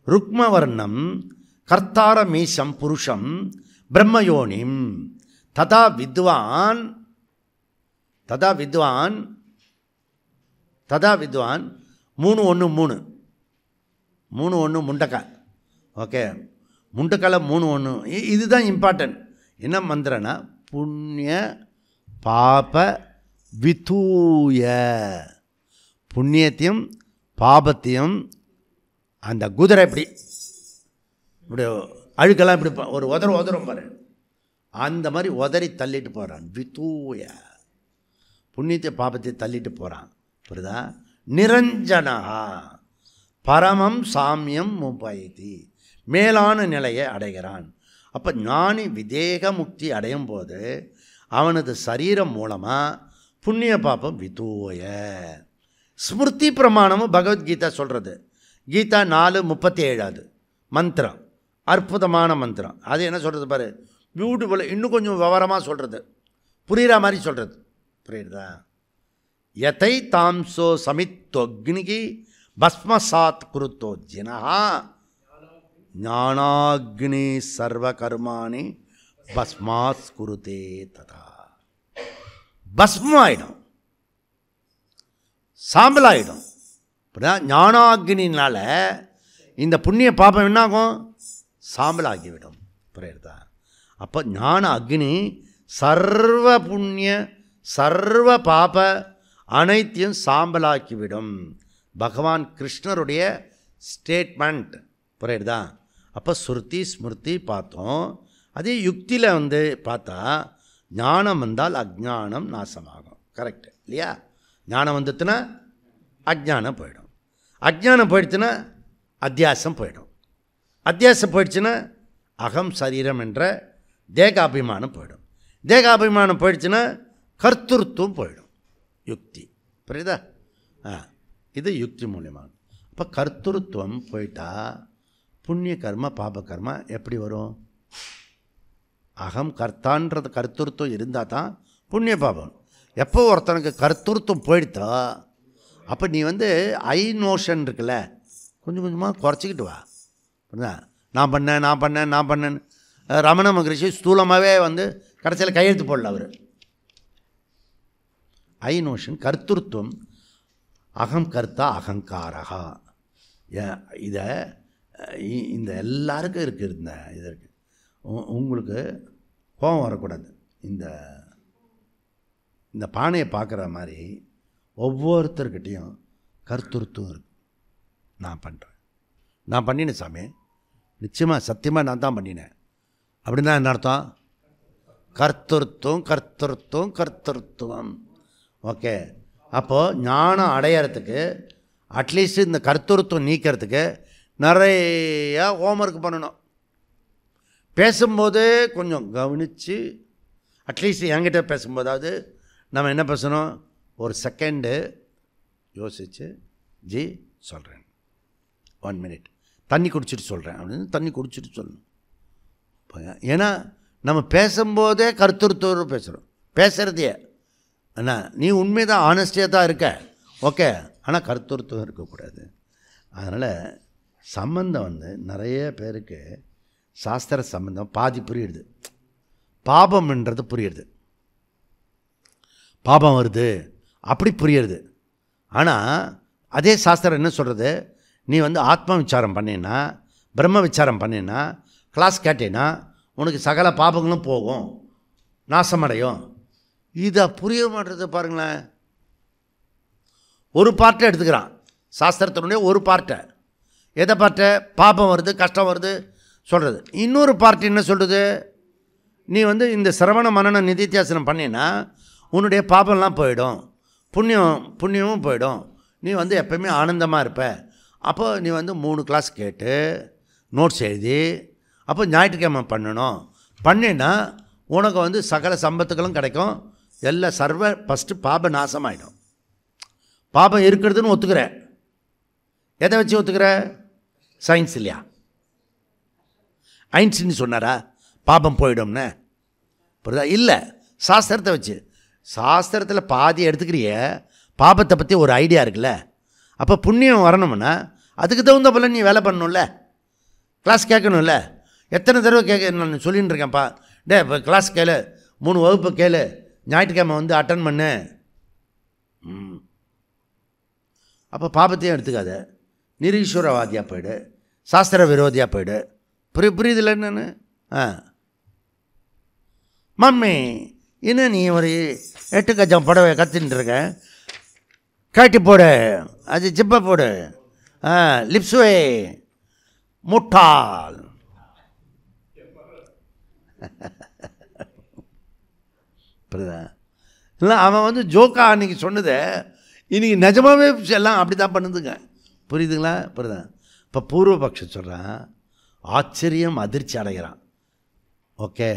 ருக்மவர்ணம் கர்த்தார மீசம் புருஷம் பிரம்மயோனிம் ததா வித்வான் 3:1 முண்டக்க. ஓகே, முண்டக்கால 3:1. இதுதான் இம்பார்ட்டன்ட். என்ன மந்திரனா? புண்ணிய பாப விதூய. புண்ணியத்தையும் பாபத்தையும் அந்த குதிரை இப்படி அழுக்கெல்லாம் இப்படி ஒரு உதரும் பாரு, அந்த மாதிரி உதறி தள்ளிட்டு போகிறான். விதூய, புண்ணியத்தை பாபத்தை தள்ளிட்டு போகிறான், புரியுதா? நிரஞ்சனா பரமம் சாமியம் முபைதி, மேலான நிலையை அடைகிறான். அப்போ ஞானி விதேக முக்தி அடையும் போது அவனது சரீரம் மூலமாக புண்ணிய பாபம் விதூய. ஸ்மிருதி பிரமாணமும் பகவத்கீதா சொல்கிறது. கீதா 4:37 மந்திரம், அற்புதமான மந்திரம். அது என்ன சொல்கிறது பாரு, பியூட்டிஃபுல். இன்னும் கொஞ்சம் விவரமாக சொல்கிறது, புரிகிற மாதிரி சொல்கிறது, புரியுறதா? யதை தாம்சோ சமித்தோக்னிகி பஸ்மசாத் குருத்தோ ஜினஹா ஞானாக்னி சர்வகர்மாணி பஸ்மாஸ் குருதே ததா. பஸ்மம் ஆகிடும், சாம்பல் ஆகிடும். ஞானாக்னினால் இந்த புண்ணிய பாபம் என்னாகும்? சாம்பல் ஆகிவிடும், புரியுறதா? அப்போ ஞான அக்னி சர்வ புண்ணிய சர்வ பாப அனைத்தையும் சாம்பலாக்கிவிடும். பகவான் கிருஷ்ணருடைய ஸ்டேட்மெண்ட், புரியுறதா? அப்போ ஸ்ருதி ஸ்மிருதி பார்த்தோம். அதே யுக்தியில் வந்து பார்த்தா ஞானம் வந்தால் அஜ்ஞானம் நாசமாகும். கரெக்டு இல்லையா? ஞானம் வந்துட்டுனா அஜ்ஞானம் போயிடும், அஜ்ஞானம் போயிடுச்சுன்னா அத்தியாசம் போயிடும், அத்தியாசம் போயிடுச்சுன்னா அகம் சரீரம் என்ற தேகாபிமானம் போயிடும், தேகாபிமானம் போயிடுச்சுன்னா கர்த்தృత్వం போயிடும். யுக்தி, புரியுதா? இது யுக்தி மூலியமாக. அப்போ கர்த்தృత్వం போயிட்டா புண்ணிய கர்மா பாப கர்மா எப்படி வரும்? அகம் கர்த்தான்றது கர்த்தృత్వం இருந்தால் தான் புண்ணிய பாபம். எப்போ ஒருத்தனுக்கு கர்த்தృత్వం போயிடுத்தோ அப்போ நீ வந்து ஐ நோஷன் இருக்குல்ல, கொஞ்சம் கொஞ்சமாக குறைச்சிக்கிட்டு வா. புரியுதா? நான் பண்ணேன். ரமண மகரிஷி ஸ்தூலமாகவே வந்து கடைசியில் கையெழுத்து போடல அவர். ஐ நோஷன் கர்த்தృత్వం, அகம் கர்த்தா அகங்காரகா. இதை இந்த எல்லாருக்கும் இருக்குது. இந்த இது இருக்குது. உங்களுக்கு கோபம் வரக்கூடாது. இந்த பானையை பார்க்குற மாதிரி ஒவ்வொருத்தர்கிட்டையும் கருத்துருத்தும் இருக்கு. நான் பண்ணுறேன், நான் பண்ணினேன் சாமி, நிச்சயமாக சத்தியமாக நான் தான் பண்ணினேன் அப்படின்னா என்ன அர்த்தம்? கர்த்தருத்துவம் கர்த்தருத்துவம் கர்த்தருத்துவம். ஓகே, அப்போது ஞானம் அடையிறதுக்கு அட்லீஸ்ட் இந்த கர்த்தருத்துவம் நீக்கிறதுக்கு நிறையா ஹோம்ஒர்க் பண்ணணும். பேசும்போது கொஞ்சம் கவனித்து, அட்லீஸ்ட் என்கிட்ட பேசும்போதாவது நம்ம என்ன பேசணும், ஒரு செகண்டு யோசித்து ஜி சொல்கிறேன், 1 minute தண்ணி குடிச்சிட்டு சொல்கிறேன் அப்படின்னு தண்ணி குடிச்சிட்டு சொல்லணும். ஏன்னா நம்ம பேசும்போதே கருத்துருத்தோடு பேசுகிறோம். பேசுகிறதையே அண்ணா நீ உண்மைதான், ஆனஸ்டியாக தான் இருக்க, ஓகே, ஆனால் கருத்துருத்தம் இருக்கக்கூடாது. அதனால் சம்பந்தம் நிறைய பேருக்கு சாஸ்திர சம்பந்தம் பாதி புரியுது, பாபம்ன்றது புரியுது, பாபம் வருது அப்படி புரியுறது. ஆனால் அதே சாஸ்திரம் என்ன சொல்கிறது, நீ ஆத்ம விசாரம் பண்ணினா, பிரம்ம விசாரம் பண்ணினா, கிளாஸ் கேட்டேன்னா உனக்கு சகல பாபங்களும் போகும், நாசமடையும். இதை புரிய மாட்டேறது பாருங்களேன். ஒரு பார்ட்டை எடுத்துக்கிறான் சாஸ்திரத்தினுடைய ஒரு பார்ட்டை, எதை பார்ட்டை, பாபம் வருது கஷ்டம் வருது சொல்கிறது. இன்னொரு பார்ட்டி என்ன சொல்கிறது, நீ இந்த சிரவண மனன நிதித்தியாசனம் பண்ணினா உன்னுடைய பாபம்லாம் போயிடும், புண்ணியமும் போயிடும், நீ எப்போயுமே ஆனந்தமாக இருப்ப. அப்போ நீ 3 கிளாஸ் கேட்டு நோட்ஸ் எழுதி அப்போ ஞாயிற்றுக்கிழமை பண்ணணும், பண்ணினா உனக்கு சகல சம்பத்துகளும் கிடைக்கும், எல்லாம் ஃபஸ்ட்டு பாப நாசமாயிடும். பாபம் இருக்கிறதுன்னு ஒத்துக்கிற, எதை வச்சு ஒத்துக்கிற, சயின்ஸ் இல்லையா? ஐன்ஸ்டீன் சொன்னாரா பாபம் போயிடும்னு? புரியுதா? இல்லை, சாஸ்திரத்தை வச்சு. சாஸ்திரத்தில் பாதி எடுத்துக்கிறிய, பாபத்தை பற்றி ஒரு ஐடியா இருக்குல்ல, அப்போ புண்ணியம் வரணும்னா அதுக்கு தகுந்த போல் நீ வேலை பண்ணணும்ல, கிளாஸ் கேட்கணும்ல. எத்தனை தடவை கேட்க நான் சொல்லின்னு இருக்கேன்ப்பா, இப்போ கிளாஸ் கேளு, 3 வகுப்பு கேளு, ஞாயிற்றுக்கிழமை அட்டன் பண்ணு. அப்போ பாபத்தையும் எடுத்துக்காத, நிரீஸ்வரவாதியாக போயிடு, சாஸ்திர விரோதியாக போயிடு. புரியுதில்ல என்னன்னு? மம்மி இன்னும் நீ ஒரு 8 கஜம் புடவை கற்றுன்னு இருக்க, கட்டி போடு, அது ஜிப்பை போடு, லிப்ஸ்வே முட்டாள். புரியுதா? இல்லை, அவன் ஜோக்கா அன்றைக்கி சொன்னதை இன்றைக்கி நிஜமாகவே எல்லாம் அப்படி தான் பண்ணுதுங்க. புரியுதுங்களா? புரியுதா? இப்போ பூர்வபக்ஷம் சொல்கிறான், ஆச்சரியம் அதிர்ச்சி அடைகிறான். ஓகே,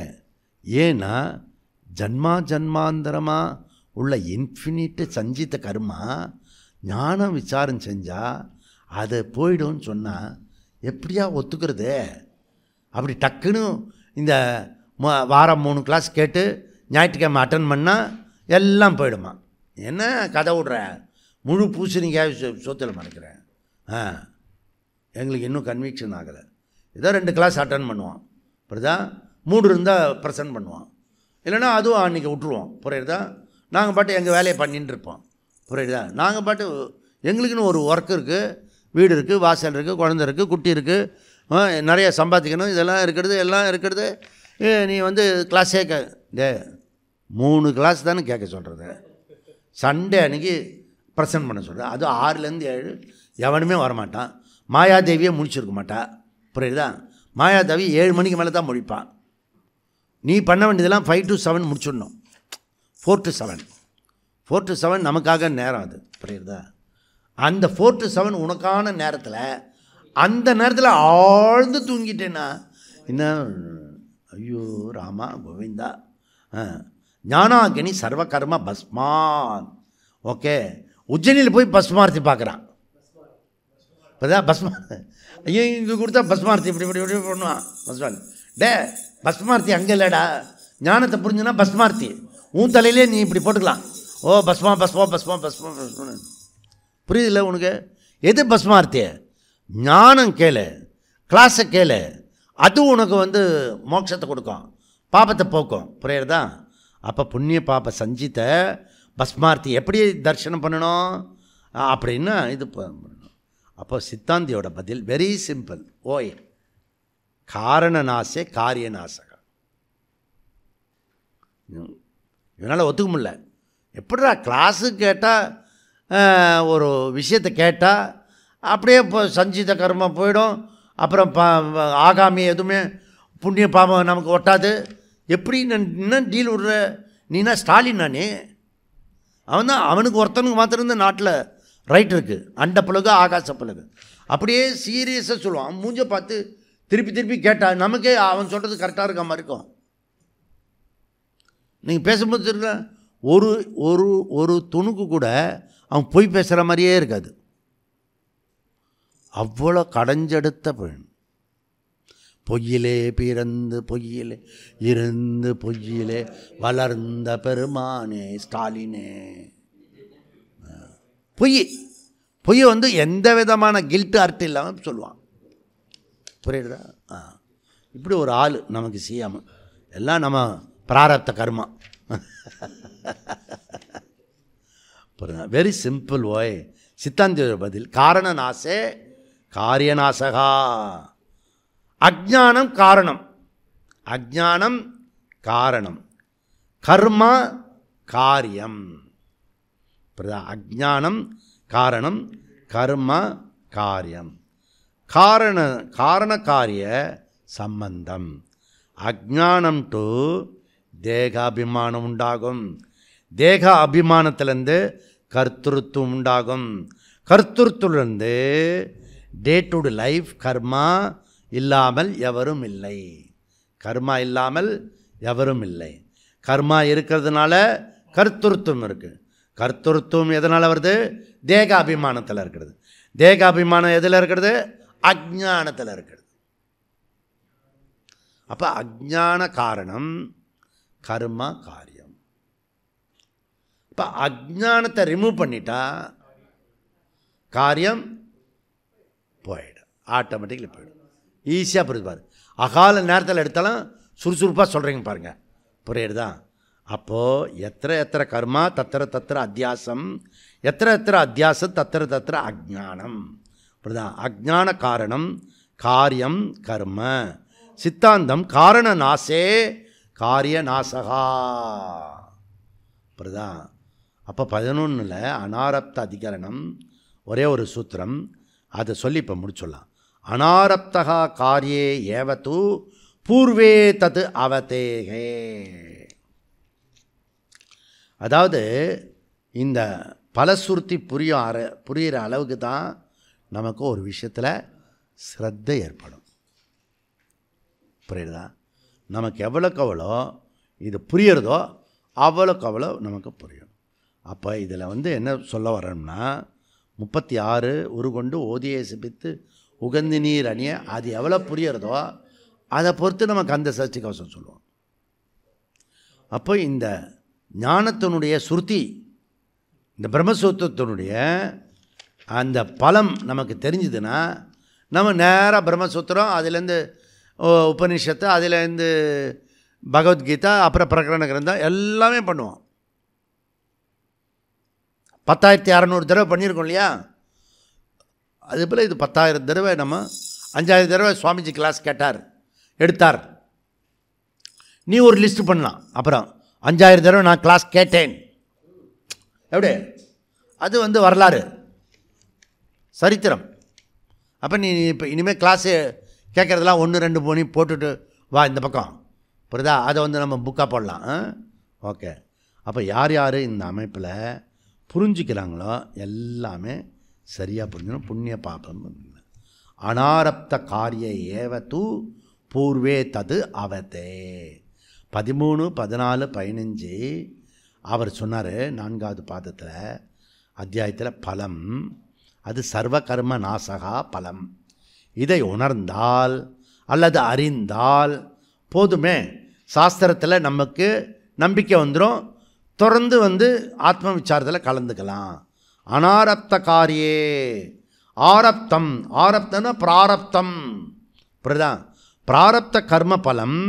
ஏன்னா ஜன்மாந்தரமாக உள்ள இன்ஃபினிட்டு சஞ்சித்த கர்மா ஞானம் விசாரம் செஞ்சால் அது போய்டும்னு சொன்னால் எப்படியா ஒத்துக்கிறது? அப்படி டக்குன்னு இந்த வாரம் 3 கிளாஸ் கேட்டு ஞாயிற்றுக்கிழமை அட்டன் பண்ணால் எல்லாம் போயிடுமா? என்ன கதை விட்ற, முழு பூசணிக்காய் சொத்தில் மறைக்கிறேன். எங்களுக்கு இன்னும் கன்விக்ஷன் ஆகலை. ஏதோ 2 கிளாஸ் அட்டன் பண்ணுவான், புரியுதா? 3 இருந்தால் ப்ரெசன்ட் பண்ணுவான், இல்லைனா அதுவும் அன்றைக்கி விட்ருவோம். புரியுதா? நாங்கள் பாட்டு எங்கள் வேலையை பண்ணின்னு இருப்போம். புரியுதா? நாங்கள் பாட்டு எங்களுக்குன்னு ஒரு ஒர்க் இருக்குது, வீடு இருக்குது, வாசல் இருக்குது, குழந்தை இருக்குது, குட்டி இருக்குது, நிறைய சம்பாதிக்கணும், இதெல்லாம் இருக்கிறது, எல்லாம் இருக்கிறது. நீ கிளாஸே 3 கிளாஸ் தானே கேட்க சொல்கிறது, சண்டே அன்றைக்கி ப்ரெசன்ட் பண்ண சொல்கிறது. அது 6லேருந்து 7 எவனுமே வரமாட்டான், மாயாதேவியே முடிச்சிருக்க மாட்டா. புரியுதா? மாயாதேவி 7 மணிக்கு மேலே தான் முடிப்பான். நீ பண்ண வேண்டியதெல்லாம் 5 to 7 முடிச்சிடணும், 4 to 7. 4 to 7 நமக்காக நேரம் அது. புரியுதா? அந்த 4 to 7 உனக்கான நேரத்தில், அந்த நேரத்தில் ஆழ்ந்து தூங்கிட்டேன்னா என்ன, ஐயோ ராமா கோவிந்தா, ஞானாகினி சர்வகர்ம பஸ்மான். ஓகே, உஜ்ஜயினியில் போய் பஸ்மார்த்தி பார்க்குறான். இப்போதான் ஐயோ இங்கே கொடுத்தா பஸ்மார்த்தி இப்படி இப்படி இப்படி பண்ணுவான். பஸ்மார்த்தி அங்கே இல்லைடா, ஞானத்தை புரிஞ்சுன்னா பஸ்மார்த்தி உன் தலையிலே நீ இப்படி போட்டுக்கலாம். ஓ பஸ்மா பஸ்மா பஸ்மா பஸ்மா பஸ்மா. புரியுதில்ல உனக்கு? எது பஸ்மார்த்தி? ஞானம் கேளு, கிளாஸை கேளு, அது உனக்கு மோட்சத்தை கொடுக்கும், பாபத்தை போக்கும். புரியுறதா? அப்போ புண்ணிய பாப சஞ்சித்த பஸ்மார்த்தி எப்படி தரிசனம் பண்ணணும் அப்படின்னா இது பண்ணணும். அப்போ சித்தாந்தியோட பதில் வெரி சிம்பிள். ஓய் காரண நாசே காரிய நாசக. இவனால் ஒத்துக்க முடியல. எப்படிடா கிளாஸு கேட்டால் ஒரு விஷயத்தை கேட்டால் அப்படியே இப்போ சஞ்சித கர்மம் போயிடும். அப்புறம் ஆகாமி எதுவுமே புண்ணிய பாவம் நமக்கு ஒட்டாது. எப்படி என்ன டீல் விடுற? நீனா ஸ்டாலின் நானே. அவனுக்கு ஒருத்தனுக்கு மாத்திரம் இந்த நாட்டில் ரைட் இருக்குது. அண்ட பழகு ஆகாச பழகு. அப்படியே சீரியஸாக சொல்லுவான். மூஞ்ச பார்த்து திருப்பி திருப்பி கேட்டால் நமக்கே அவன் சொல்கிறது கரெக்டாக இருக்க மாதிரி இருக்கும். நீங்கள் பேசும்போது இருக்க ஒரு ஒரு ஒரு துணுக்கு கூட அவன் பொய் பேசுகிற மாதிரியே இருக்காது. அவ்வளோ கடைஞ்செடுத்த பெண். பொய்யிலே பிறந்து பொய்யிலே இருந்து பொய்யிலே வளர்ந்த பெருமானே ஸ்டாலினே. பொய்யை எந்த விதமான கில்ட்டு அர்ட் இல்லாமல் சொல்லுவான். புரியுதா? இப்படி ஒரு ஆள் நமக்கு செய்யாமல் எல்லாம் நம்ம பிராரப்த கர்மா. புரியுதா? வெரி சிம்பிள் ஓய். சித்தாந்தியோட பதில் காரண நாசே காரிய நாசகா. அஜ்ஞானம் காரணம், அஜ்ஞானம் காரணம், கர்மா காரியம். புரியுதா? அஜ்ஞானம் காரணம், கர்மா காரியம். காரண காரிய சம்பந்தம். அஜ்ஞானம் டு தேகாபிமானம் உண்டாகும். தேக அபிமானத்திலேருந்து கர்த்திருவம் உண்டாகும். கர்த்திருவத்திலிருந்து டே டு டே லைஃப் கர்மா இல்லாமல் எவரும் இல்லை. கர்மா இல்லாமல் எவரும் இல்லை. கர்மா இருக்கிறதுனால கர்த்திருவம் இருக்குது. கர்த்திருவம் எதனால் வருது? தேக அபிமானத்தில் இருக்கிறது. தேக அபிமானம் எதில் இருக்கிறது? அஜ்ஞானத்தில் இருக்கிறது. அப்போ அஜ்ஞான காரணம், கர்மா காரியம். இப்போ அஜ்ஞானத்தை ரிமூவ் பண்ணிட்டா காரியம் போயிடும், ஆட்டோமேட்டிக்கலி போயிடும். ஈஸியாக புரியுது பாரு. அகால நேரத்தில் எடுத்தாலும் சுறுசுறுப்பாக சொல்கிறீங்க பாருங்கள். புரியுறதா? அப்போது எத்திர கர்மா தத்திர அத்தியாசம், எத்திர அத்தியாசம் தத்திர அஜ்ஞானம். புரியுதா? அஜ்ஞான காரணம் காரியம் கர்ம. சித்தாந்தம் காரண நாசே காரிய நாசகா. புரியுதா? அப்போ 11ல் அனாரப்த அதிகரணம் ஒரே ஒரு சூத்திரம், அதை சொல்லி இப்போ முடிச்சுடலாம். அனாரப்தகா காரியே ஏவது பூர்வே தது அவதேகே. அதாவது இந்த பலசுருத்தி புரிகிற அளவுக்கு தான் நமக்கு ஒரு விஷயத்தில் ஸ்ரத்தை ஏற்படும். புரியுதா? நமக்கு எவ்வளோக்கு எவ்வளோ இது புரியறதோ அவ்வளோக்கு அவ்வளோ நமக்கு புரியும். அப்போ இதில் என்ன சொல்ல வரோம்னா, 36 உருகொண்டு ஓதியை சிபித்து உகந்தி நீர் அணிய, அது எவ்வளோ புரியறதோ அதை பொறுத்து நமக்கு அந்த சஷ்டி கவசம் சொல்லுவோம். அப்போ இந்த ஞானத்தினுடைய சுருதி, இந்த பிரம்மசூத்திரத்தினுடைய அந்த பலம் நமக்கு தெரிஞ்சுதுன்னா நம்ம நேராக பிரம்மசூத்திரம், அதுலேருந்து உபனிஷத்து, அதுலேருந்து பகவத்கீதா, அப்புறம் பிரகரண கிரந்தம் எல்லாமே பண்ணுவோம். 10,600 தடவை பண்ணியிருக்கோம் இல்லையா? அது போல் இது 10,000 தடவை, நம்ம 5,000 தடவை சுவாமிஜி கிளாஸ் கேட்டார், எடுத்தார். நீ ஒரு லிஸ்ட்டு பண்ணலாம். அப்புறம் 5,000 தடவை நான் கிளாஸ் கேட்டேன். எப்படி? அது வரலாறு, சரித்திரம். அப்போ நீ இப்போ இனிமேல் கிளாஸு கேட்குறதெல்லாம் 1, 2 போனி போட்டுட்டு வா இந்த பக்கம். புரியுதா? அதை நம்ம புக்காக போடலாம். ஓகே. அப்போ யார் யார் இந்த அமைப்பில் புரிஞ்சிக்கிறாங்களோ எல்லாமே சரியாக புரிஞ்சுக்கணும். புண்ணிய பாபம் அனாரப்த காரிய ஏவது பூர்வே தது அவதே. 13, 14, 15 அவர் சொன்னார் 4வது பாதத்தில் அத்தியாயத்தில் பலம். அது சர்வ கர்ம நாசகா பலம். இதை உணர்ந்தால் அல்லது அறிந்தால் போதுமே, சாஸ்திரத்தில் நமக்கு நம்பிக்கை வந்துடும். தொடர்ந்து ஆத்ம விசாரத்தில் கலந்துக்கலாம். அனாரப்த காரியே ஆரப்தம், ஆரப்தம்னா பிராரப்தம். புரியுதா? பிராரப்த கர்ம பலம்,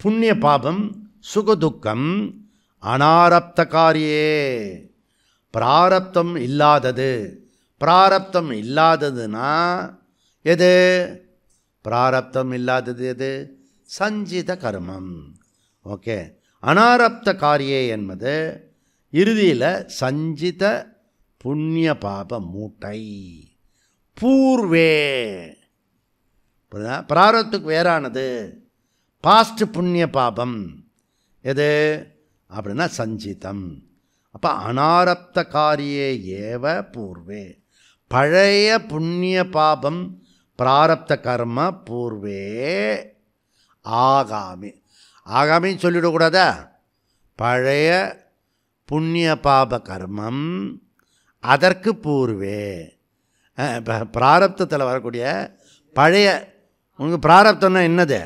புண்ணிய பாபம், சுகதுக்கம். அனாரப்த காரியே பிராரப்தம் இல்லாதது. பிராரப்தம் இல்லாததுன்னா எது? பிராரப்தம் இல்லாதது எது? சஞ்சித கர்மம். ஓகே. அனாரப்த காரியே என்பது இறுதியில் சஞ்சித புண்ணிய பாப மூட்டை. பூர்வே பிராரத்துக்கு வேறானது. பாஸ்ட் புண்ணிய பாபம் எது அப்படின்னா சஞ்சிதம். அப்போ அனாரப்த காரியே ஏவ பூர்வே. பழைய புண்ணிய பாபம் பிராரப்த கர்ம பூர்வே ஆகாமி. ஆகாமின்னு சொல்லிவிடக்கூடாதா? பழைய புண்ணிய பாப கர்மம் அதற்கு பூர்வே. பிராரப்தத்தில் வரக்கூடிய பழைய உங்களுக்கு பிராரப்தம்னா என்னது?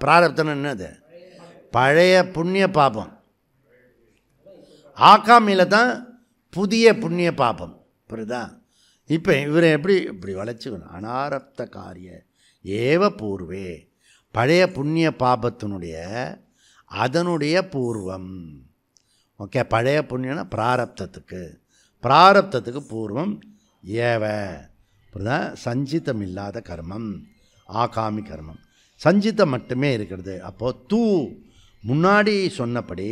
பிராரப்தம்னா என்னது? பழைய புண்ணிய பாபம். ஆகாமியில் தான் புதிய புண்ணிய பாபம். புரியுதா? இப்போ இவரை இப்படி வளைச்சிக்கணும். அனாரப்த காரிய ஏவ பூர்வே. பழைய புண்ணிய பாபத்தினுடைய அதனுடைய பூர்வம். ஓகே, பழைய புண்ணியம்னா பிராரப்தத்துக்கு பூர்வம் ஏவ. புரியுதா? சஞ்சிதம் இல்லாத கர்மம் ஆகாமி கர்மம். சஞ்சிதம் மட்டுமே இருக்கிறது. அப்போது முன்னாடி சொன்னபடி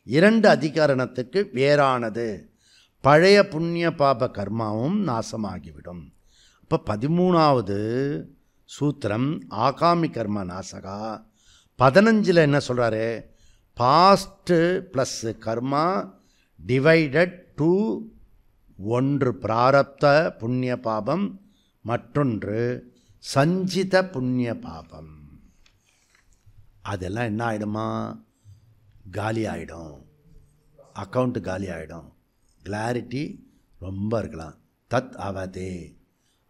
2 அதிகரணத்துக்கு வேறானது. பழைய புண்ணிய பாப கர்மாவும் நாசமாகிவிடும். இப்போ 13வது சூத்திரம் ஆகாமி கர்ம நாசகா. 15 என்ன சொல்கிறாரு? பாஸ்ட்டு ப்ளஸ் கர்மா டிவைடட் டு ஒன்று பிராரப்த புண்ணிய பாபம், மற்றொன்று சஞ்சித புண்ணிய பாபம். அதெல்லாம் என்ன ஆகிடுமா? காலி ஆகிடும். அக்கௌண்ட்டு காலி ஆகிடும். கிளாரிட்டி ரொம்ப இருக்கலாம். தத் அவதே.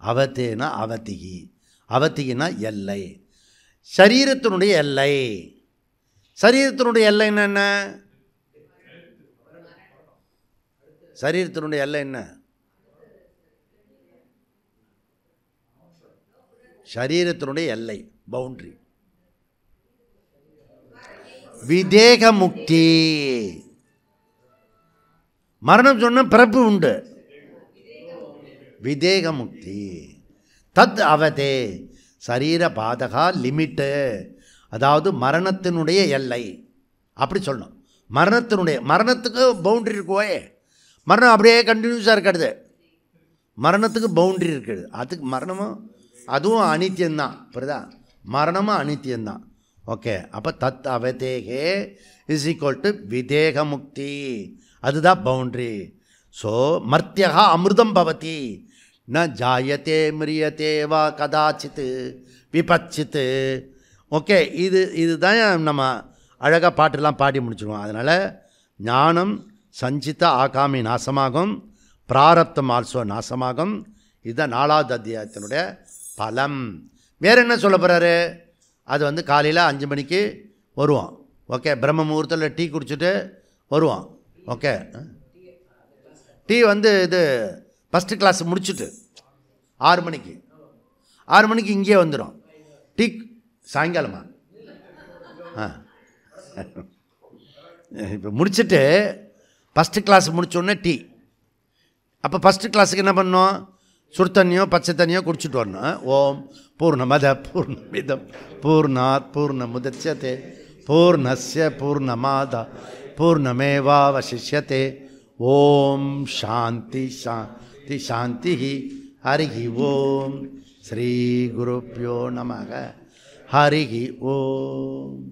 அவதேனா அவதிகி. அவதிகினா எல்லை. சரீரத்தினுடைய எல்லை. சரீரத்தினுடைய எல்லை என்ன? சரீரத்தினுடைய எல்லை என்ன? சரீரத்தினுடைய எல்லை பவுண்டரி விதேக முக்தி. மரணம் சொன்ன பிறப்பு உண்டு. விதேக முக்தி. தத் அவதே சரீர பாதகா லிமிட்டு. அதாவது மரணத்தினுடைய எல்லை அப்படி சொல்லணும். மரணத்துக்கு பவுண்டரி இருக்குவோயே. மரணம் அப்படியே கண்டினியூஸாக இருக்காது. மரணத்துக்கு பவுண்டரி இருக்குது. அதுக்கு மரணமும் அதுவும் அனித்தியம்தான். புரியுதா? மரணமும் அனித்தியம்தான். ஓகே, அப்போ தத் அவதேகே இஸ் ஈக்குவல் டு விதேக முக்தி. அதுதான் பவுண்ட்ரி. ஸோ மர்த்தியகா அமிர்தம் பவதி ந ஜாயத்தே மிரியத்தே வா கதாச்சித்து விபச்சித்து. ஓகே, இதுதான் நம்ம அழகாக பாட்டெல்லாம் பாடி முடிச்சுடுவோம். அதனால் ஞானம் சஞ்சித ஆகாமி நாசமாகும், பிராரப்தம் ஆல்சோ நாசமாகும். இதுதான் 4வது அத்தியாயத்தினுடைய பலம். வேறு என்ன சொல்ல போகிறாரு? அது காலையில் 5 மணிக்கு வருவோம். ஓகே, பிரம்ம முகூர்த்தத்தில் டீ குடிச்சிட்டு வருவோம். ஓகே, டீ இது ஃபஸ்ட்டு கிளாஸ் முடிச்சுட்டு 6 மணிக்கு இங்கேயே வந்துடும். டீ சாயங்காலமா இப்போ முடிச்சுட்டு ஃபஸ்ட்டு கிளாஸ் முடித்தோடனே டீ. அப்போ ஃபஸ்ட்டு கிளாஸுக்கு என்ன பண்ணோம்? சுடு தண்ணியோ பச்சை தண்ணியோ குடிச்சிட்டு வரணும். ஓம் பூர்ணமத பூர்ணமிதம் பூர்ணாத் பூர்ணமுதச்யதே பூர்ணஸ்ய பூர்ணமாதா பூர்ணமேவாவசிஷ்யதே. ஓம் சாந்தி சாந்தி சாந்தி. ஹரிஹி ஓம். ஸ்ரீ குருப்யோ நமக. ஹரிஹி ஓம்.